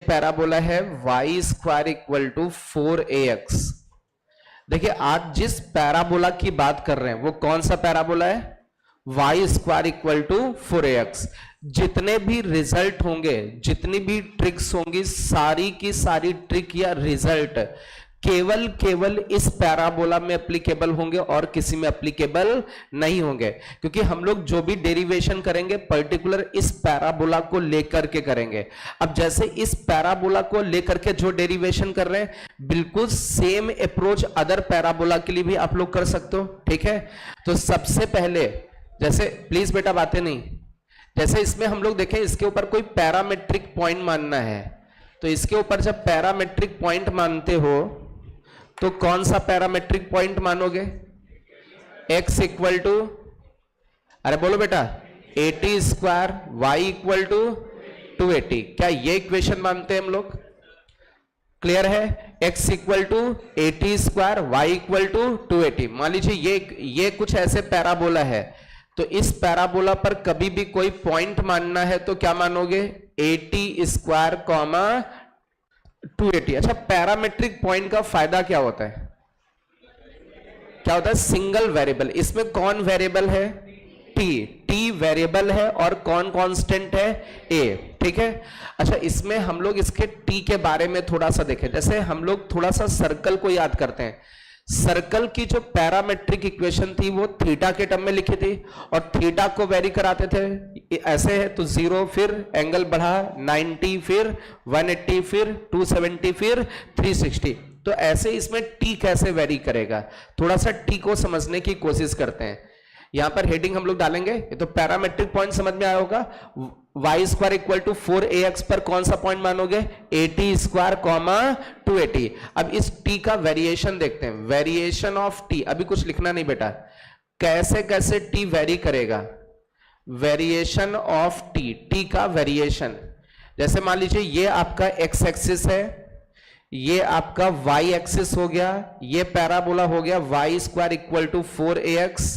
Parabola है y square equal to 4ax। देखिए आज जिस पैराबोला की बात कर रहे हैं वो कौन सा पैराबोला है? y square equal to 4ax। जितने भी रिजल्ट होंगे, जितनी भी ट्रिक्स होंगी, सारी की सारी ट्रिक या रिजल्ट केवल इस पैराबोला में एप्लीकेबल होंगे और किसी में एप्लीकेबल नहीं होंगे, क्योंकि हम लोग जो भी डेरिवेशन करेंगे पर्टिकुलर इस पैराबोला को लेकर के करेंगे। अब जैसे इस पैराबोला को लेकर के जो डेरिवेशन कर रहे हैं, बिल्कुल सेम अप्रोच अदर पैराबोला के लिए भी आप लोग कर सकते हो। ठीक है, तो सबसे पहले जैसे प्लीज बेटा बातें नहीं, जैसे इसमें हम लोग देखें इसके ऊपर कोई पैरामेट्रिक पॉइंट मानना है, तो इसके ऊपर जब पैरामेट्रिक पॉइंट मानते हो तो कौन सा पैरामेट्रिक पॉइंट मानोगे? x इक्वल टू, अरे बोलो बेटा, 80 स्क्वायर, y इक्वल टू 280। क्या ये इक्वेशन मानते हैं हम लोग? क्लियर है? x equal to 80 square, y equal to 280। मान लीजिए ये कुछ ऐसे पैराबोला है, तो इस पैराबोला पर कभी भी कोई पॉइंट मानना है तो क्या मानोगे? 80 स्क्वायर कॉमा 280। अच्छा, पैरामेट्रिक पॉइंट का फायदा क्या होता है? क्या होता है? Single variable. इसमें कौन वेरिएबल है? टी वेरिएबल है और कौन कांस्टेंट है? ए। ठीक है, अच्छा इसमें हम लोग इसके टी के बारे में थोड़ा सा देखें। जैसे हम लोग थोड़ा सा सर्कल को याद करते हैं, सर्कल की जो पैरामेट्रिक इक्वेशन थी वो थीटा के टर्म में लिखी थी और थीटा को वेरी कराते थे। ऐसे है तो 0, फिर एंगल बढ़ा 90, फिर 180, फिर 270, फिर 360। तो ऐसे इसमें टी कैसे वेरी करेगा, थोड़ा सा टी को समझने की कोशिश करते हैं। यहां पर हेडिंग हम लोग डालेंगे, ये तो पैरामेट्रिक पॉइंट समझ में आया होगा। y square equal to 4ax पर कौन सा पॉइंट मानोगे? 80 स्क्वायर कॉमा 280। अब इस t का वेरिएशन देखते हैं, वेरिएशन ऑफ t। अभी कुछ लिखना नहीं बेटा, कैसे कैसे t वेरी करेगा, वेरिएशन ऑफ t का वेरिएशन। जैसे मान लीजिए ये आपका x एक्सिस है, ये आपका y एक्सिस हो गया, ये पैराबोला हो गया y square equal to 4ax,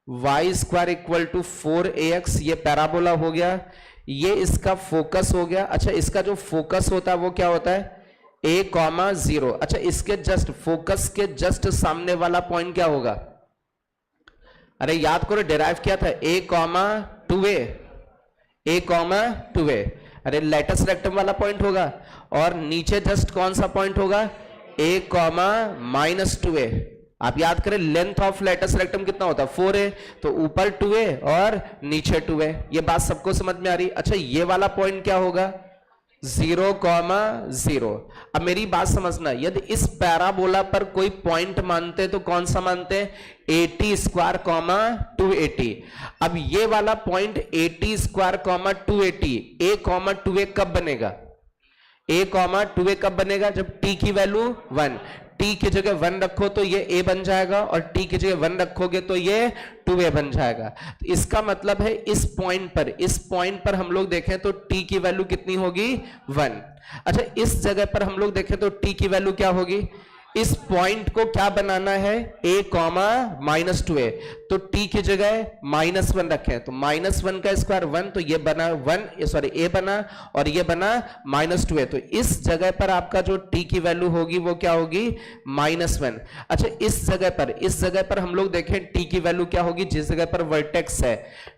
y square equal to 4ax, ये पैराबोला हो गया, ये इसका फोकस हो गया। अच्छा, इसका जो फोकस होता है वो क्या होता है? a comma 0। अच्छा, इसके जस्ट फोकस के जस्ट सामने वाला पॉइंट क्या होगा? अरे याद करो, डिराइव किया था a comma 2a, a comma 2a। अरे लेटस रेक्टम वाला पॉइंट होगा और नीचे जस्ट कौन सा पॉइंट होगा? a comma minus 2a। आप याद करें लेंथ ऑफ लेटस रेक्टम कितना होता है? 4a, तो ऊपर 2a और नीचे 2a। ये बात सबको समझ में आ रही? अच्छा, ये वाला पॉइंट क्या होगा? 0,0। अब मेरी बात समझना, यदि इस पैराबोला पर कोई पॉइंट मानते तो कौन सा मानते हैं? 80 स्क्वायर कॉमा 280। अब ये वाला point 80 square comma 280, a comma 2a कब बनेगा? a कॉमा 2a कब बनेगा? जब t की वैल्यू 1, t की जगह 1 रखो तो ये a बन जाएगा और t की जगह 1 रखोगे तो ये 2a बन जाएगा। तो इसका मतलब है इस पॉइंट पर हम लोग देखें तो t की वैल्यू कितनी होगी? 1। अच्छा, इस जगह पर हम लोग देखें तो t की वैल्यू क्या होगी? इस पॉइंट को क्या बनाना है? a कॉमा माइनस 2a, तो t की जगह -1 रखें, तो -1 का स्क्वायर 1, तो ये बना a बना और ये बना -2a। तो इस जगह पर आपका जो t की वैल्यू होगी वो क्या होगी? -1। अच्छा, इस जगह पर हम लोग देखें t की वैल्यू क्या होगी? जिस जगह पर वर्टेक्स है,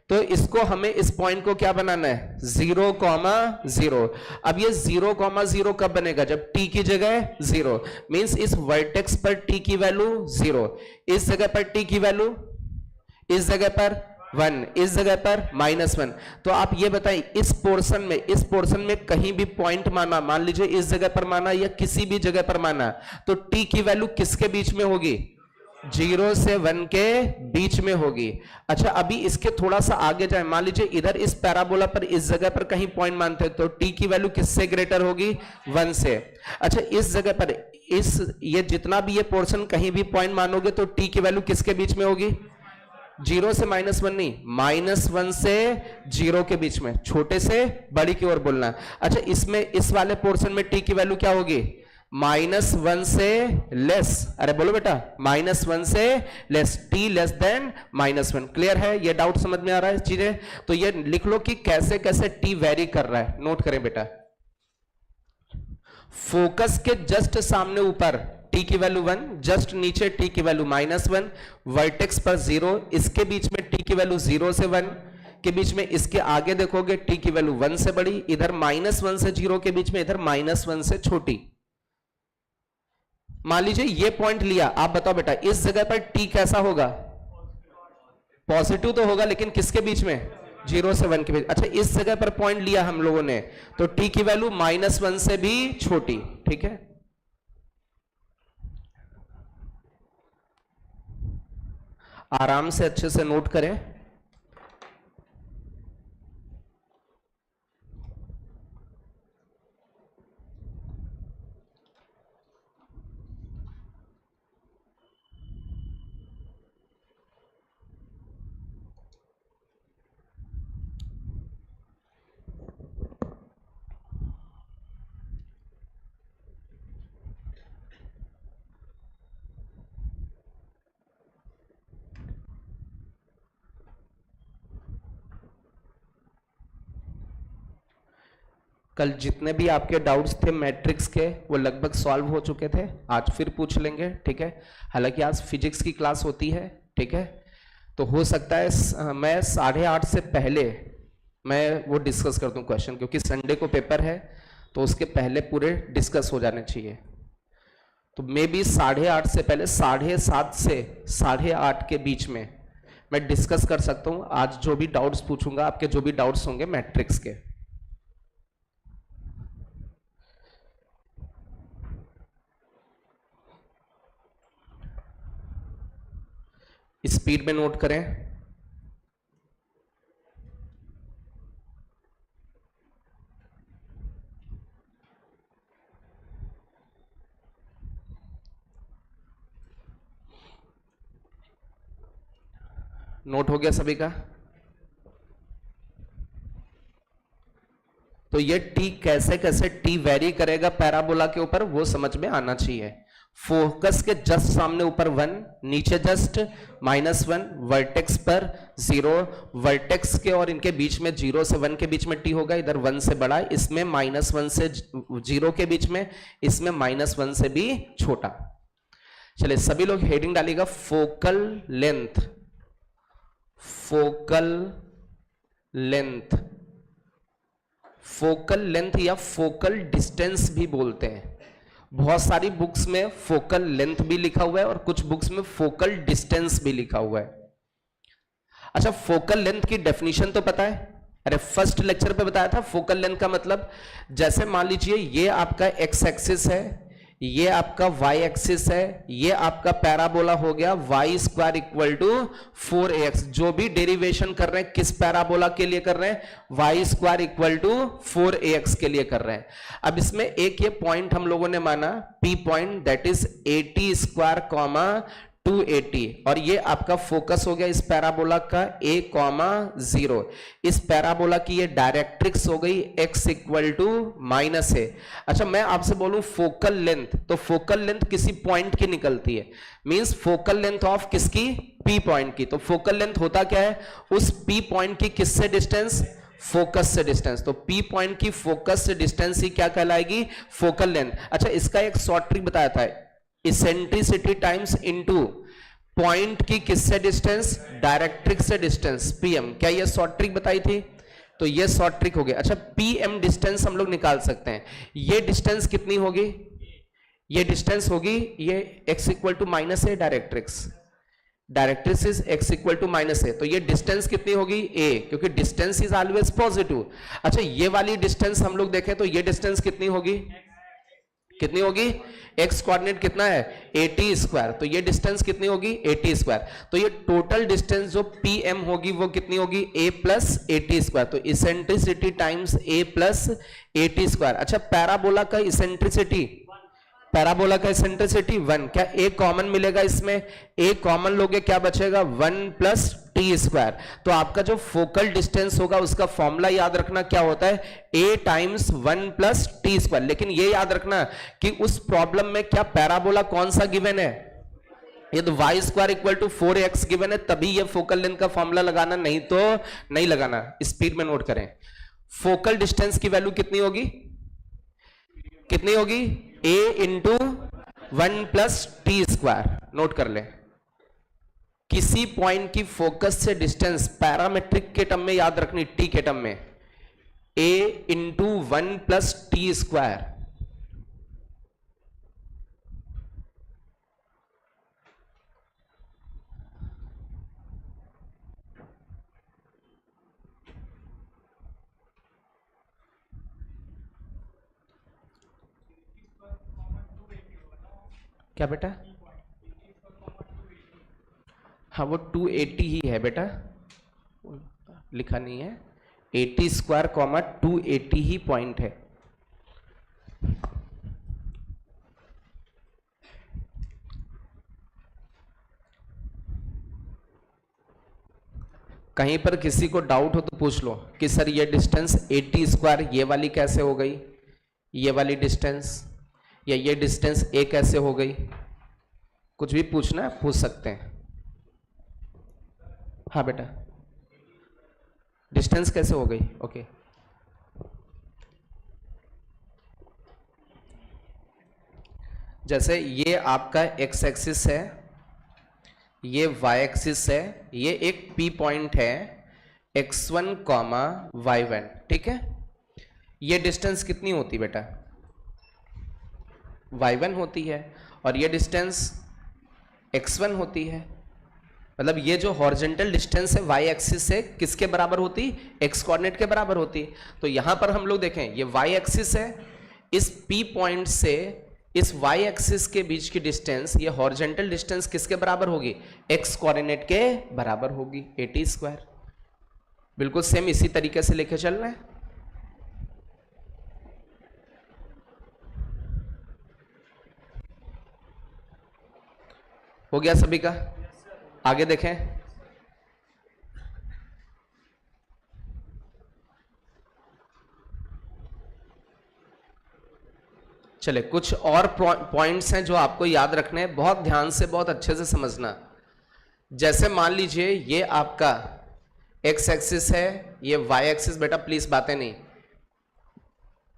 तो इसको हमें इस पॉइंट को क्या बनाना है? 0,0। अब ये 0,0 कब बनेगा? जब t की जगह 0, मींस इस वर्टेक्स पर t की वैल्यू 0, इस जगह पर t की वैल्यू, इस जगह पर 1, इस जगह पर -1। तो आप ये बताएं, इस पोर्शन में कहीं भी पॉइंट माना, मान लीजिए इस जगह पर माना या किसी भी जगह पर माना, तो t की वैल्यू किसके बीच में होगी? 0 से 1 के बीच में होगी। अच्छा, अभी इसके थोड़ा सा आगे जाए, मान लीजिए इधर इस पैराबोला पर इस जगह पर कहीं पॉइंट मानते हैं तो t की वैल्यू किससे ग्रेटर होगी? 1 से। अच्छा, इस जगह पर ये जितना भी ये पोर्शन कहीं भी पॉइंट मानोगे तो t की वैल्यू किसके बीच में होगी? 0 से -1 नहीं, -1 से 0 के बीच में, छोटे से बड़ी की ओर बोलना। अच्छा, इसमें इस वाले पोर्शन में t की वैल्यू क्या होगी? -1 से लेस। अरे बोलो बेटा, -1 से less, t less than -1। Clear है? ये डाउट समझ में आ रहा है चीजें? तो ये लिख लो कि कैसे कैसे t वेरी कर रहा है, नोट करें बेटा। फोकस के जस्ट सामने ऊपर t की वैल्यू 1, जस्ट नीचे t की वैल्यू -1, वर्टेक्स पर 0, इसके बीच में t की वैल्यू 0 से 1 के बीच में, इसके आगे देखोगे t की वैल्यू 1 से बड़ी, इधर -1 से 0 के बीच में, इधर -1 से छोटी। मान लीजिए ये पॉइंट लिया, आप बताओ बेटा इस जगह पर t कैसा होगा? पॉजिटिव तो होगा, लेकिन किसके बीच में? 0 से 1 के बीच। अच्छा, इस जगह पर पॉइंट लिया हम लोगों ने, तो t की वैल्यू -1 से भी छोटी। ठीक है, आराम से अच्छे से नोट करें। कल जितने भी आपके डाउट्स थे मैट्रिक्स के, वो लगभग सॉल्व हो चुके थे, आज फिर पूछ लेंगे। ठीक है, हालांकि आज फिजिक्स की क्लास होती है। ठीक है, तो हो सकता है मैं 8:30 से पहले मैं वो डिस्कस कर दूं क्वेश्चन, क्योंकि संडे को पेपर है, तो उसके पहले पूरे डिस्कस हो जाने चाहिए। तो मे बी 8:30 से पहले 7:30 से 8:30 के बीच में मैं डिस्कस कर सकता हूं। आज जो भी डाउट्स पूछूंगा, आपके जो भी डाउट्स होंगे मैट्रिक्स के। स्पीड में नोट करें। नोट हो गया सभी का? तो ये t कैसे कैसे t वेरी करेगा पैराबोला के ऊपर, वो समझ में आना चाहिए। फोकस के जस्ट सामने ऊपर 1, नीचे जस्ट -1, वर्टेक्स पर 0, वर्टेक्स के और इनके बीच में 0 से 1 के बीच में t होगा, इधर 1 से बड़ा, इसमें -1 से 0 के बीच में, इसमें -1 से भी छोटा। चलिए सभी लोग हेडिंग डालिएगा, focal length. Focal length, focal length या फोकल डिस्टेंस भी बोलते हैं। बहुत सारी बुक्स में फोकल लेंथ भी लिखा हुआ है और कुछ बुक्स में फोकल डिस्टेंस भी लिखा हुआ है। अच्छा, फोकल लेंथ की डेफिनेशन तो पता है? अरे फर्स्ट लेक्चर पे बताया था। फोकल लेंथ का मतलब, जैसे मान लीजिए ये आपका एक्स एक्सिस है, ये आपका वाई एक्सिस है, ये आपका पैराबोला हो गया Y square equal to 4ax। जो भी डेरिवेशन कर रहे हैं किस पैराबोला के लिए कर रहे हैं? Y square equal to 4ax के लिए कर रहे हैं। अब इसमें एक ये पॉइंट हम लोगों ने माना P point, that is 80 square comma 280, और ये आपका फोकस हो गया इस पैराबोला का a,0। इस पैराबोला की ये डायरेक्ट्रिक्स हो गई x इक्वल टू -a। अच्छा, मैं आपसे बोलूं फोकल लेंथ, तो फोकल लेंथ किसी पॉइंट की निकलती है, मींस फोकल लेंथ ऑफ किसकी? P पॉइंट की। तो फोकल लेंथ होता क्या है? उस P पॉइंट की किससे डिस्टेंस? फोकस से डिस्टेंस। तो P पॉइंट की फोकस से डिस्टेंस ही क्या कहलाएगी? Focal length. अच्छा, इसका एक शॉर्ट ट्रिक बताया था, इसेंट्रिसिटी टाइम्स इनटू पॉइंट की किससे डिस्टेंस? डायरेक्ट्रिक्स से डिस्टेंस, पीएम। क्या ये शॉर्ट ट्रिक बताई थी? तो ये शॉर्ट ट्रिक हो गया। अच्छा, पीएम डिस्टेंस हम लोग निकाल सकते हैं। ये डिस्टेंस कितनी होगी? ये डिस्टेंस होगी, ये x equal to -a, directrix, directrix is x equal to -a। तो ये डिस्टेंस कितनी होगी? a, क्योंकि डिस्टेंस इज ऑलवेज पॉजिटिव। अच्छा, ये वाली डिस्टेंस हम लोग देखें तो ये डिस्टेंस कितनी होगी? कितनी होगी? x कोऑर्डिनेट कितना है? 80 स्क्वायर। तो ये डिस्टेंस कितनी होगी? 80 स्क्वायर। तो ये टोटल डिस्टेंस जो pm होगी वो कितनी होगी? a plus 80 square. तो eccentricity times a plus 80 square. अच्छा, पैराबोला का इसेंट्रिसिटी, पैराबोला का इसेंट्रिसिटी 1। क्या a कॉमन मिलेगा इसमें? a कॉमन लोगे, क्या बचेगा? 1 प्लस टी स्क्वायर। तो आपका जो फोकल डिस्टेंस होगा उसका फॉर्मूला याद रखना क्या होता है? a times 1 plus T square. लेकिन ये याद रखना कि उस प्रॉब्लम में क्या पैराबोला कौन सा गिवन है? ये तो Y square equal to 4x given है, तभी ये फोकल लेंथ का फॉर्मूला लगाना, नहीं तो नहीं लगाना। स्पीड में नोट करें। फोकल डिस्टेंस की वैल्यू कितनी होगी? कितनी होगी? a into 1+t²। नोट कर ले, किसी पॉइंट की फोकस से डिस्टेंस पैरामेट्रिक के टर्म में याद रखनी, टी के टर्म में a इंटू 1+t²। क्या बेटा? हाँ वो 280 ही है बेटा, लिखा नहीं है। 80² 280 ही पॉइंट है। कहीं पर किसी को डाउट हो तो पूछ लो कि सर ये डिस्टेंस 80², ये वाली कैसे हो गई, ये वाली डिस्टेंस, या ये डिस्टेंस ए कैसे हो गई? कुछ भी पूछना है पूछ सकते हैं। हाँ बेटा, डिस्टेंस कैसे हो गई? ओके, जैसे ये आपका एक्स एक्सिस है, ये वाई एक्सिस है, ये एक पी पॉइंट है x1, y1, ठीक है। ये डिस्टेंस कितनी होती बेटा? y1 होती है, और ये डिस्टेंस x1 होती है। मतलब ये जो हॉरिजॉन्टल डिस्टेंस है y एक्सिस से किसके बराबर होती? x कोऑर्डिनेट के बराबर होती। तो यहां पर हम लोग देखें, ये y एक्सिस है, इस p पॉइंट से इस y एक्सिस के बीच की डिस्टेंस, ये हॉरिजॉन्टल डिस्टेंस किसके बराबर होगी? x कोऑर्डिनेट के बराबर होगी, 80²। बिल्कुल सेम इसी तरीके से लेके चलना है। हो गया सभी का? आगे देखें, चले कुछ और पॉइंट्स हैं जो आपको याद रखने हैं, बहुत ध्यान से, बहुत अच्छे से समझना। जैसे मान लीजिए ये आपका एक्स एक्सिस है, ये वाई एक्सिस, बेटा प्लीज बातें नहीं,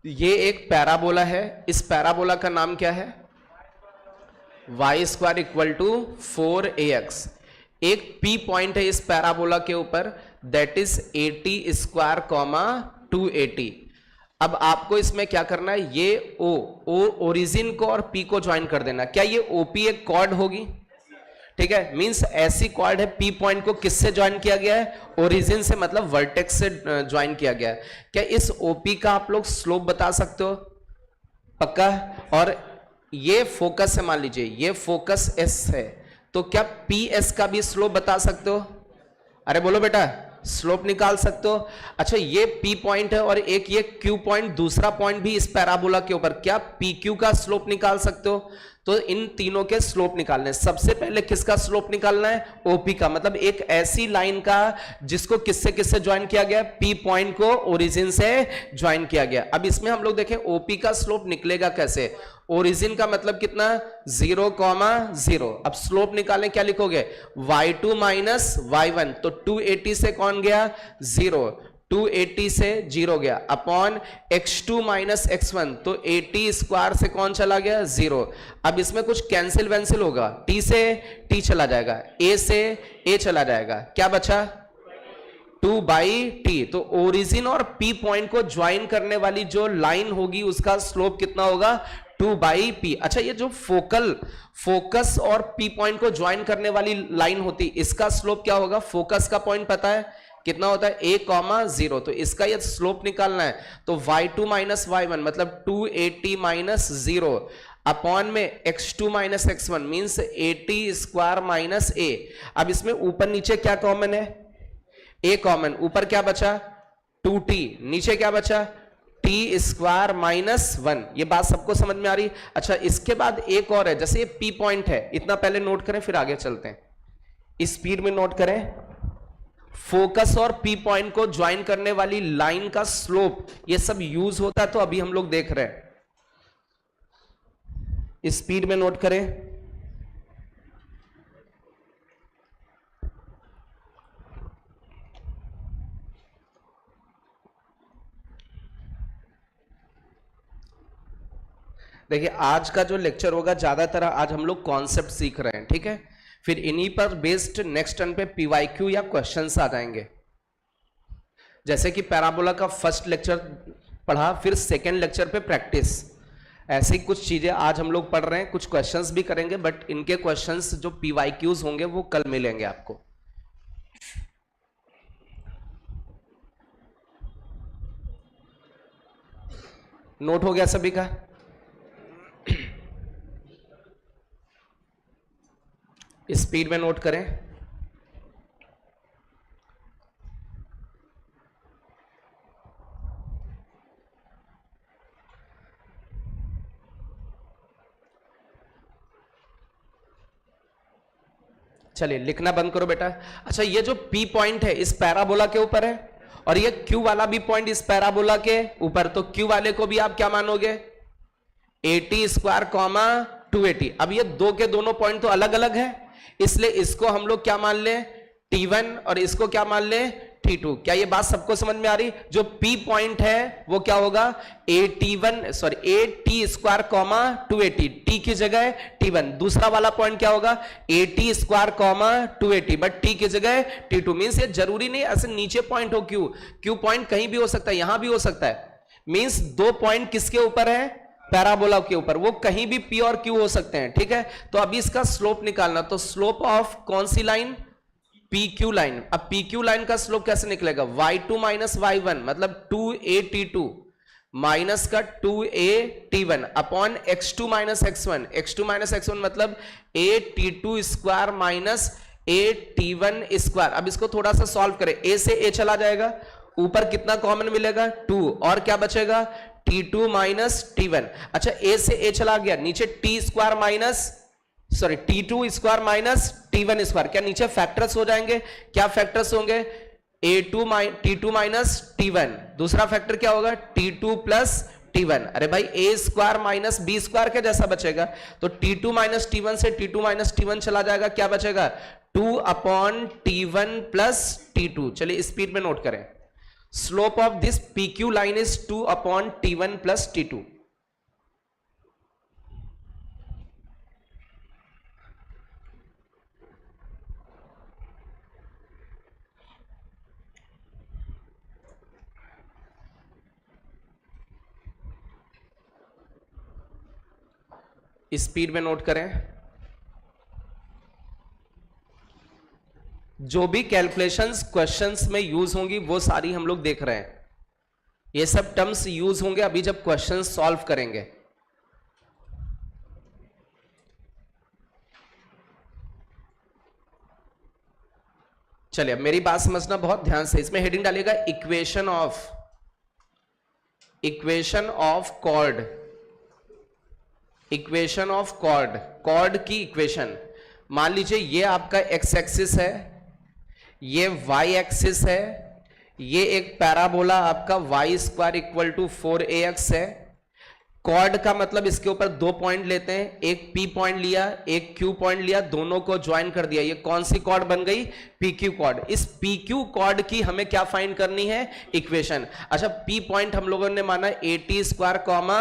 ये एक पैराबोला है, इस पैराबोला का नाम क्या है? y² = 4ax। एक p पॉइंट है इस पैराबोला के ऊपर, दैट इज 80², 280। अब आपको इसमें क्या करना है? ये o ओरिजिन को और p को ज्वाइन कर देना। क्या ये OP एक कॉर्ड होगी? ठीक है, मींस ऐसी कॉर्ड है, p पॉइंट को किससे ज्वाइन किया गया है? ओरिजिन से, मतलब वर्टेक्स से ज्वाइन किया गया है। क्या इस OP का आप लोग स्लोप बता सकते हो? पक्का? और ये फोकस है, मान लीजिए ये फोकस S है, तो क्या PS का भी स्लोप बता सकते हो? अरे बोलो बेटा, स्लोप निकाल सकते हो। अच्छा, ये P पॉइंट है और एक ये Q पॉइंट, दूसरा पॉइंट भी इस पैराबोला के ऊपर, क्या PQ का स्लोप निकाल सकते हो? तो इन तीनों के स्लोप निकालने, सबसे पहले किसका स्लोप निकालना है? OP का, मतलब एक ऐसी लाइन का जिसको किससे किससे ज्वाइन किया गया? P पॉइंट को ओरिजिन से ज्वाइन किया गया। अब इसमें हम लोग देखें OP का स्लोप निकलेगा कैसे? ओरिजिन का मतलब कितना? 0,0। अब स्लोप निकालें, क्या लिखोगे? y2 माइनस y1, तो 280 से कौन गया? 0, 280 से 0 गया, अपॉन x2 माइनस x1, तो 80² से कौन चला गया? 0। अब इसमें कुछ कैंसिल वैंसिल होगा, t से t चला जाएगा, a से a चला जाएगा, क्या बचा? 2/t। तो ओरिजिन और p पॉइंट को ज्वाइन करने वाली जो लाइन होगी उसका स्लोप कितना होगा? 2/p। अच्छा, ये जो फोकस और p पॉइंट को ज्वाइन करने वाली लाइन होती, इसका स्लोप क्या होगा? फोकस का पॉइंट पता है कितना होता है? a,0। तो इसका ये स्लोप निकालना है, तो y2 माइनस y1 मतलब 280 माइनस 0 अपॉन में x2 minus x1 means 80² minus a। अब इसमें ऊपर नीचे क्या कॉमन है? a कॉमन, ऊपर क्या बचा? 2t, नीचे क्या बचा? t² minus 1। ये बात सबको समझ में आ रही? अच्छा, इसके बाद एक और है, जैसे ये p पॉइंट है, इतना पहले नोट करें फिर आगे चलते हैं। स्पीड में नोट करें, फोकस और p पॉइंट को ज्वाइन करने वाली लाइन का स्लोप, ये सब यूज होता है, तो अभी हम लोग देख रहे हैं। स्पीड में नोट करें, देखिए आज का जो लेक्चर होगा ज्यादातर आज हम लोग कॉन्सेप्ट सीख रहे हैं, ठीक है। फिर इन्हीं पर बेस्ड नेक्स्ट टर्न पे पीवाईक्यू या क्वेश्चंस आ जाएंगे। जैसे कि पैराबोला का फर्स्ट लेक्चर पढ़ा, फिर सेकेंड लेक्चर पे प्रैक्टिस, ऐसी कुछ चीजें आज हम लोग पढ़ रहे हैं। कुछ क्वेश्चंस भी करेंगे, बट इनके क्वेश्चंस जो पीवाईक्यूज होंगे वो कल मिलेंगे आपको। नोट हो गया सभी का? स्पीड में नोट करें। चलिए लिखना बंद करो बेटा। अच्छा, ये जो P पॉइंट है इस पैराबोला के ऊपर है, और ये Q वाला भी पॉइंट इस पैराबोला के ऊपर, तो Q वाले को भी आप क्या मानोगे? 80 स्क्वायर कॉमा 280। अब ये दो के दोनों पॉइंट तो अलग अलग है, इसलिए इसको हम लोग क्या मान ले? T1, और इसको क्या मान ले? T2। क्या ये बात सबको समझ में आ रही? जो P पॉइंट है वो क्या होगा? AT स्क्वायर कॉमा 280, T की जगह T1। दूसरा वाला पॉइंट क्या होगा? AT square comma 280, but T की जगह T2। मीन्स ये जरूरी नहीं ऐसे नीचे पॉइंट हो Q पॉइंट कहीं भी हो सकता है, यहां भी हो सकता है। मीन्स दो पॉइंट किसके ऊपर है? पैराबोला के ऊपर, वो कहीं भी P और Q हो सकते हैं, ठीक है। तो अभी इसका स्लोप निकालना, तो स्लोप ऑफ कौन सी लाइन? PQ line. अब PQ लाइन का स्लोप कैसे निकलेगा? y2 माइनस y1 मतलब 2AT2 माइनस का 2AT1 upon x2 minus x1 मतलब AT2 square minus AT1 square. अब इसको थोड़ा सा सॉल्व करें, A से A चला जाएगा, ऊपर कितना कॉमन मिलेगा? 2, और क्या बचेगा? T2 minus T1। अच्छा, A से A चला गया, नीचे T square minus T2 square minus T1 square. क्या नीचे फैक्टर्स हो जाएंगे? क्या फैक्टर्स होंगे? T2 minus T1। दूसरा फैक्टर क्या होगा? T2 plus T1। अरे भाई A square minus B square के जैसा बचेगा, तो T2 माइनस T1 से T2 माइनस T1 चला जाएगा, क्या बचेगा? 2 अपॉन T1 प्लस T2। चलिए स्पीड में नोट करें। Slope of this PQ line is 2 upon T1 plus T2। Speed में नोट करें। जो भी कैलकुलेशंस क्वेश्चंस में यूज होंगी वो सारी हम लोग देख रहे हैं। ये सब टर्म्स यूज होंगे अभी जब क्वेश्चंस सॉल्व करेंगे। चलिए अब मेरी बात समझना बहुत ध्यान से। इसमें हेडिंग डालिएगा equation of chord. Equation of chord की इक्वेशन। मान लीजिए ये आपका एक्स एक्सिस है, ये वाई एक्सिस है, ये एक पैराबोला आपका Y square equal to 4ax है। कॉर्ड का मतलब इसके ऊपर दो पॉइंट लेते हैं, एक P पॉइंट लिया, एक Q पॉइंट लिया, दोनों को ज्वाइन कर दिया। ये कौन सी कॉर्ड बन गई? PQ chord. इस PQ कॉर्ड की हमें क्या फाइंड करनी है? इक्वेशन। अच्छा, P पॉइंट हम लोगों ने माना AT स्क्वायर कॉमा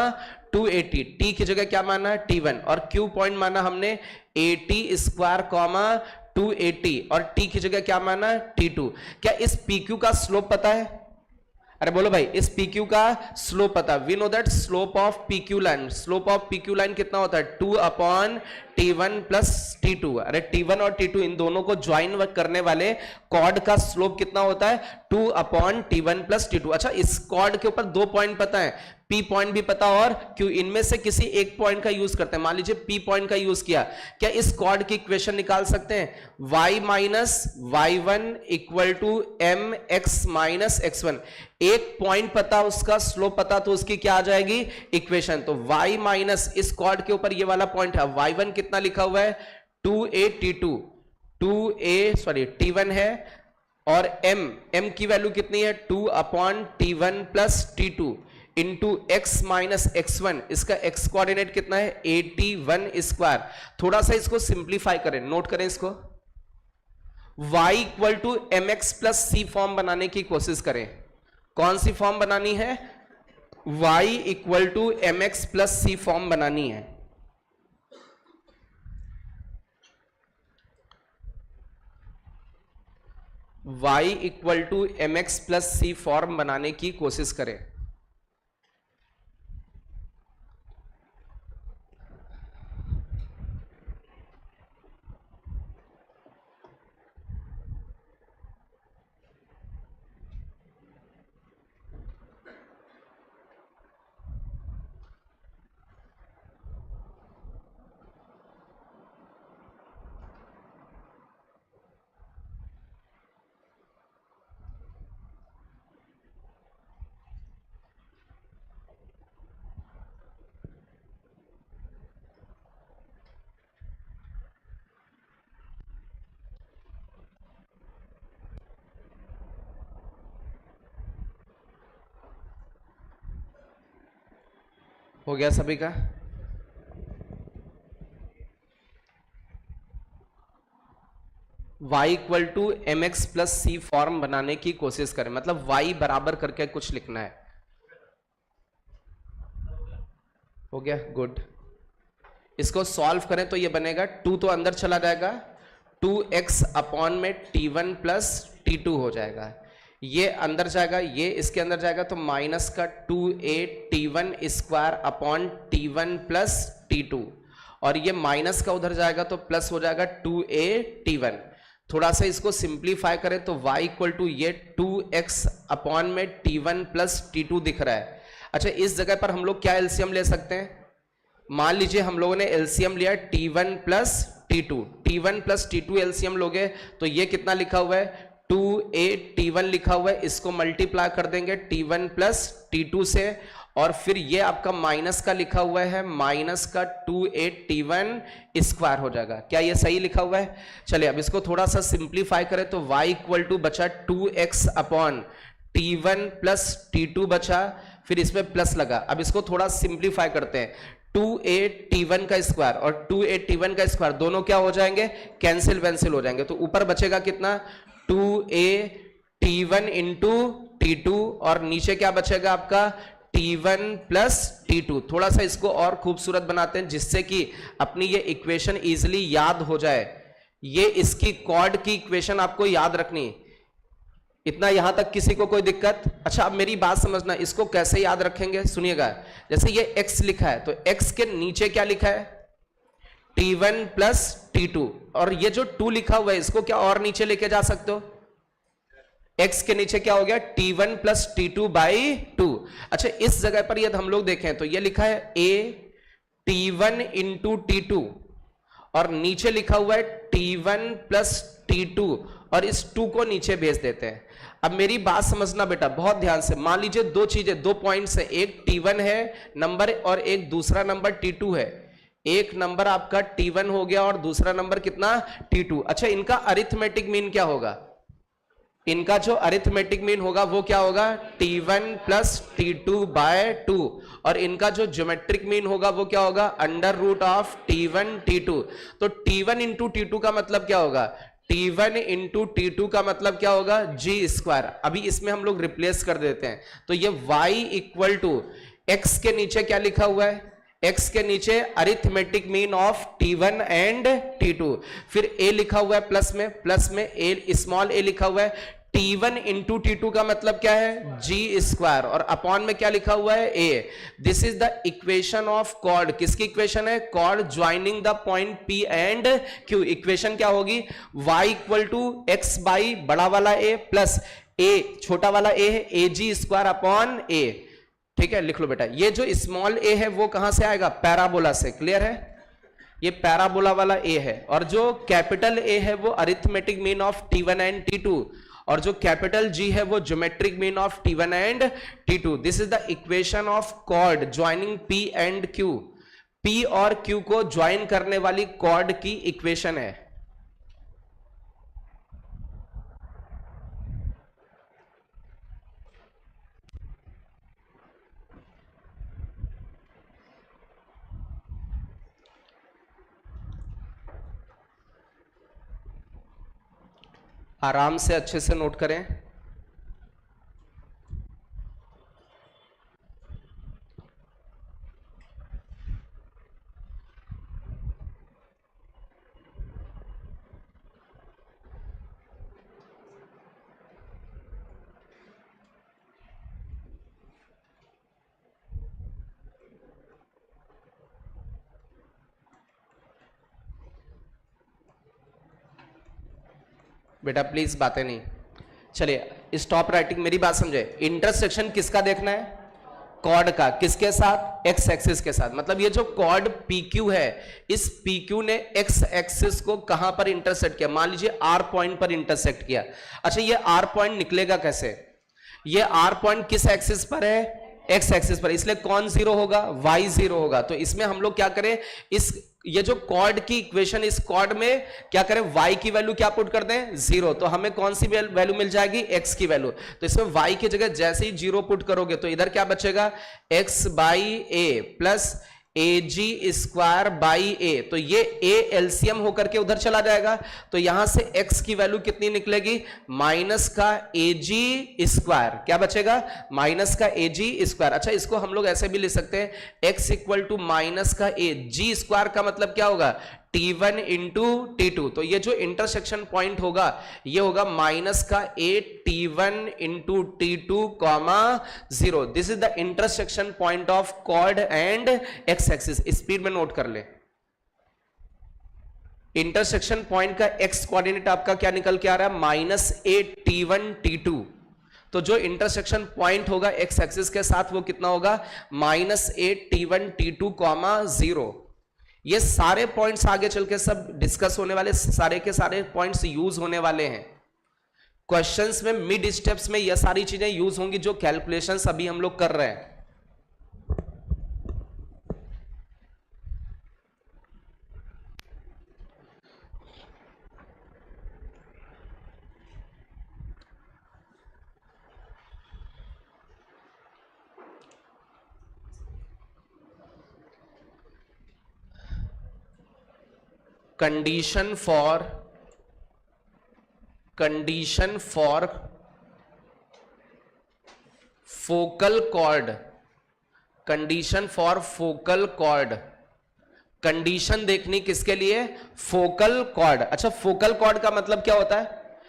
280, T की जगह क्या माना? T1, और Q पॉइंट माना हमने AT स्क्वायर कॉमा 280, और T की जगह क्या माना? T2। क्या इस PQ का स्लोप पता है? अरे बोलो भाई, इस PQ का स्लोप पता? We know that slope of PQ line. Slope of PQ line कितना होता है? 2 अपॉन T1 प्लस T2। अरे T1 और T2 इन दोनों को ज्वाइन करने वाले कॉर्ड का स्लोप कितना होता है? 2 अपॉन T1 प्लस T2। अच्छा, इस कॉर्ड के ऊपर दो पॉइंट पता है, P पॉइंट भी पता और Q। इनमें से किसी एक पॉइंट का यूज करते हैं। मान लीजिए P पॉइंट का यूज किया, क्या इस कॉर्ड की इक्वेशन निकाल सकते हैं? y minus y1 equal to mx minus x1। एक पॉइंट पता, उसका स्लोप पता, तो उसकी क्या आ जाएगी? इक्वेशन। तो y माइनस इस कॉर्ड के ऊपर ये वाला पॉइंट है, y1 कितना लिखा हुआ है? 2a T1 है, और m की वैल्यू कितनी है? 2 upon T1 plus T2 into x minus x1। इसका x कोऑर्डिनेट कितना है? 81 स्क्वायर। थोड़ा सा इसको सिंप्लीफाई करें, नोट करें इसको। y equal to mx plus c form बनाने की कोशिश करें। कौन सी फॉर्म बनानी है? y equal to M X plus C form बनानी है। y equal to M X plus C form बनाने की कोशिश करें। हो गया सभी का? y equal to M X plus C form बनाने की कोशिश करें, मतलब y बराबर करके कुछ लिखना है। हो गया, गुड। इसको सॉल्व करें तो ये बनेगा 2 तो अंदर चला जाएगा, 2x अपॉन में t1 प्लस t2 हो जाएगा। ये अंदर जाएगा, ये इसके अंदर जाएगा तो माइनस का 2a t1 square upon t1 plus t2, और ये माइनस का उधर जाएगा तो प्लस हो जाएगा 2a t1। थोड़ा सा इसको सिंप्लीफाई करें तो y इक्वल टू ये 2x अपॉन में t1 प्लस t2 दिख रहा है। अच्छा, इस जगह पर हम लोग क्या एलसीएम ले सकते हैं? मान लीजिए हम लोगों ने एलसीएम लिया t1 plus t2, t1 plus t2 LCM लोगे तो ये कितना लिखा हुआ है? 2a t1 लिखा हुआ है, इसको मल्टीप्लाई कर देंगे t1 प्लस t2 से, और फिर ये आपका माइनस का लिखा हुआ है, माइनस का 2a t1 स्क्वायर हो जाएगा। क्या ये सही लिखा हुआ है? चलिए अब इसको थोड़ा सा सिंप्लीफाई करें तो y इक्वल टू बचा 2x upon t1 plus t2 बचा, फिर इसमें प्लस लगा। अब इसको थोड़ा सिंप्लीफाई करते हैं, 2a t1 का स्क्वायर और 2a t1 का स्क्वायर दोनों क्या हो जाएंगे? कैंसिल वैंसिल हो जाएंगे। तो ऊपर बचेगा कितना? 2a t1 इंटू t2, और नीचे क्या बचेगा आपका? t1 plus t2। थोड़ा सा इसको और खूबसूरत बनाते हैं जिससे कि अपनी ये इक्वेशन इजीली याद हो जाए। ये इसकी कॉर्ड की इक्वेशन आपको याद रखनी। इतना यहां तक किसी को कोई दिक्कत? अच्छा, अब मेरी बात समझना, इसको कैसे याद रखेंगे सुनिएगा। जैसे ये x लिखा है तो x के नीचे क्या लिखा है? t1 प्लस t2, और ये जो 2 लिखा हुआ है इसको क्या और नीचे लेके जा सकते हो? x के नीचे क्या हो गया? t1 plus t2 by 2। अच्छा, इस जगह पर यदि हम लोग देखें तो ये लिखा है a t1 इंटू t2, और नीचे लिखा हुआ है t1 प्लस t2, और इस 2 को नीचे भेज देते हैं। अब मेरी बात समझना बेटा बहुत ध्यान से। मान लीजिए दो चीजें, 2 पॉइंट्स है, एक t1 है नंबर और एक दूसरा नंबर t2 है। एक नंबर आपका t1 हो गया और दूसरा नंबर कितना? t2। अच्छा, इनका अरिथमेटिक मीन क्या होगा? इनका जो अरिथमेटिक मीन होगा वो क्या होगा? t1 प्लस t2 बाय 2, और इनका जो ज्योमेट्रिक मीन होगा वो क्या होगा? Under root of t1 t2। तो t1 इंटू t2 का मतलब क्या होगा? t1 इंटू t2 का मतलब क्या होगा? g square. अभी इसमें हम लोग रिप्लेस कर देते हैं तो ये y इक्वल टू x के नीचे क्या लिखा हुआ है? x के नीचे arithmetic mean of t1 and t2, फिर a लिखा हुआ है प्लस में a स्मॉल a लिखा हुआ है। t1 इंटू t2 का मतलब क्या है? g स्क्वायर, और अपॉन में क्या लिखा हुआ है? a। This is the equation of chord. किसकी इक्वेशन है? Chord joining the point p and q। Equation क्या होगी? y equal to x by बड़ा वाला a प्लस a छोटा वाला a है, ag स्क्वायर अपॉन a। ठीक है, लिख लो बेटा। ये जो स्मॉल a है वो कहां से आएगा? पैराबोला से। क्लियर है? ये पैराबोला वाला a है, और जो कैपिटल A है वो arithmetic mean of t1 and t2, और जो कैपिटल G है वो geometric mean of t1 and t2। This is the equation of chord joining p and q। p और q को ज्वाइन करने वाली कॉर्ड की इक्वेशन है। आराम से अच्छे से नोट करें। बेटा प्लीज बातें नहीं, चलिए स्टॉप राइटिंग, मेरी बात समझे। इंटरसेक्शन किसका देखना है? कॉर्ड का। किसके साथ? एक्स एक्सिस के साथ। मतलब ये जो कॉर्ड PQ है, इस PQ ने एक्स एक्सिस को कहां पर इंटरसेक्ट किया? मान लीजिए R पॉइंट पर इंटरसेक्ट किया। अच्छा, ये R पॉइंट निकलेगा कैसे? ये R पॉइंट किस एक्सिस पर है? एक्स एक्सिस पर, इसलिए कौन जीरो होगा? Y जीरो होगा। तो इसमें हम लोग क्या करें, इस ये जो कॉर्ड की इक्वेशन, इस कॉर्ड में क्या करें, y की वैल्यू क्या पुट कर दें? जीरो। तो हमें कौन सी वैल्यू मिल जाएगी? x की वैल्यू। तो इसमें y की जगह जैसे ही जीरो पुट करोगे तो इधर क्या बचेगा? x by A plus AG square by A. तो ये a एलसीएम होकर के उधर चला जाएगा, तो यहां से x की वैल्यू कितनी निकलेगी? माइनस का AG स्क्वायर। क्या बचेगा? माइनस का AG स्क्वायर। अच्छा, इसको हम लोग ऐसे भी लिख सकते हैं, x इक्वल टू माइनस का AG स्क्वायर का मतलब क्या होगा? T1 into T2। तो ये जो इंटरसेक्शन पॉइंट होगा, ये होगा माइनस का T1 into T2 comma 0। This is the intersection point of chord and X axis. Speed में नोट कर ले। इंटरसेक्शन पॉइंट का एक्स कोऑर्डिनेट आपका क्या निकल के आ रहा है? Minus T1 T2। तो जो इंटरसेक्शन पॉइंट होगा एक्स एक्सिस के साथ वो कितना होगा? Minus T1 T2 comma 0। ये सारे पॉइंट्स आगे चल के सब डिस्कस होने वाले, सारे के सारे पॉइंट्स यूज होने वाले हैं क्वेश्चंस में। मिड स्टेप्स में ये सारी चीजें यूज होंगी जो कैलकुलेशंस अभी हम लोग कर रहे हैं। Condition for focal cord, condition for focal cord. Condition देखनी किसके लिए? Focal cord. अच्छा, फोकल कॉर्ड का मतलब क्या होता है?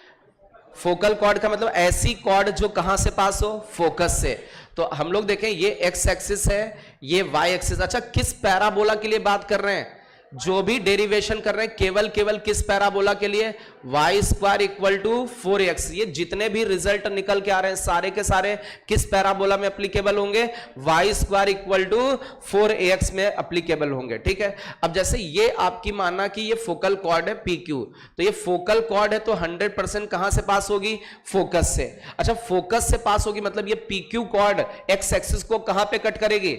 फोकल कॉर्ड का मतलब ऐसी कॉर्ड जो कहां से पास हो? फोकस से। तो हम लोग देखें, ये एक्स एक्सिस है, ये वाई एक्सिस। अच्छा, किस पैराबोला के लिए बात कर रहे हैं? जो भी डेरिवेशन कर रहे हैं केवल किस पैराबोला के लिए? Y square equal to 4x। ये जितने भी रिजल्ट निकल के आ रहे हैं सारे के सारे किस पैराबोला में अप्लीकेबल होंगे? Y square equal to 4ax में अप्लीकेबल होंगे। ठीक है, अब जैसे ये आपकी मानना कि ये फोकल कॉर्ड है PQ, तो ये फोकल कॉर्ड है तो 100% कहां से पास होगी? फोकस से। अच्छा, फोकस से पास होगी मतलब ये PQ कॉर्ड एक्स एक्सिस को कहां पे कट करेगी?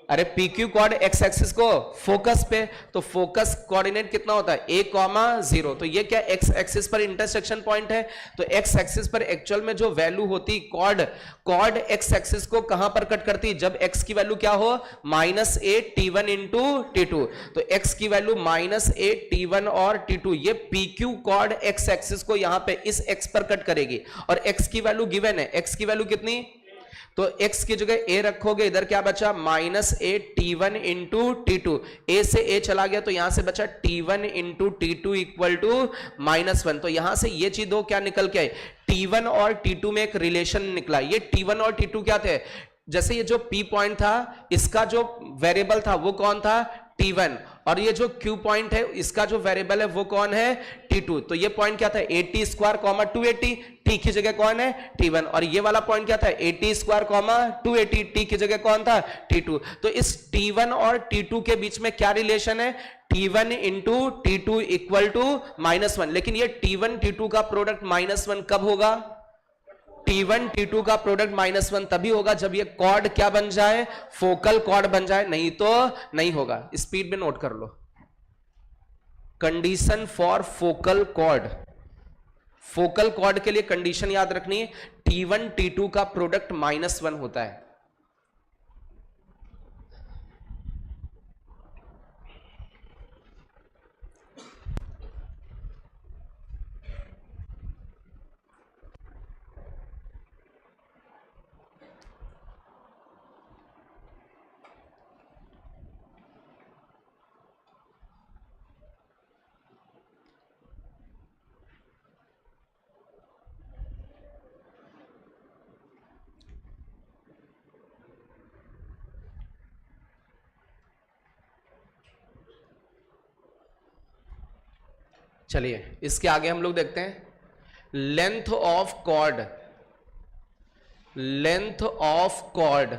अरे PQ कॉर्ड एक्स एक्सिस को फोकस पे, तो फोकस कोऑर्डिनेट कितना होता है? a comma 0। तो ये क्या एक्स एक्सिस पर इंटरसेक्शन पॉइंट है। तो एक्स एक्सिस पर एक्चुअल में जो वैल्यू होती कॉर्ड एक्स एक्सिस को कहां पर कट करती? जब x की वैल्यू क्या हो? Minus T1 into T2। तो x की वैल्यू माइनस T1 और T2, ये PQ कॉर्ड एक्स एक्सिस को यहां पे इस x पर कट करेगी। और x की वैल्यू गिवन है, x की वैल्यू कितनी? तो x की जगह a रखोगे, इधर क्या बचा? Minus T1 into T2। a से a चला गया तो यहां से बचा T1 into T2 equal to -1। तो यहां से ये चीज दो क्या निकल के आई? T1 और T2 में एक रिलेशन निकला। ये T1 और T2 क्या थे? जैसे ये जो P पॉइंट था, इसका जो वेरिएबल था वो कौन था? T1। और ये जो Q पॉइंट है, इसका जो वेरिएबल है वो कौन है? T2। तो ये पॉइंट क्या था? 80 स्क्वायर कॉमा 280। T की जगह कौन है? T1। और ये वाला पॉइंट क्या था? 80 स्क्वायर कॉमा 280। T की जगह कौन था? T2। तो इस T1 और T2 के बीच में क्या रिलेशन है? T1 into T2 equal to -1। लेकिन ये T1 T2 का प्रोडक्ट -1 कब होगा? T1 T2 का प्रोडक्ट -1 तभी होगा जब ये कॉर्ड क्या बन जाए? फोकल कॉर्ड बन जाए, नहीं तो नहीं होगा। स्पीड में नोट कर लो। Condition for focal chord, focal chord के लिए कंडीशन याद रखनी है, T1 T2 का प्रोडक्ट -1 होता है। चलिए इसके आगे हम लोग देखते हैं length of chord, length of chord,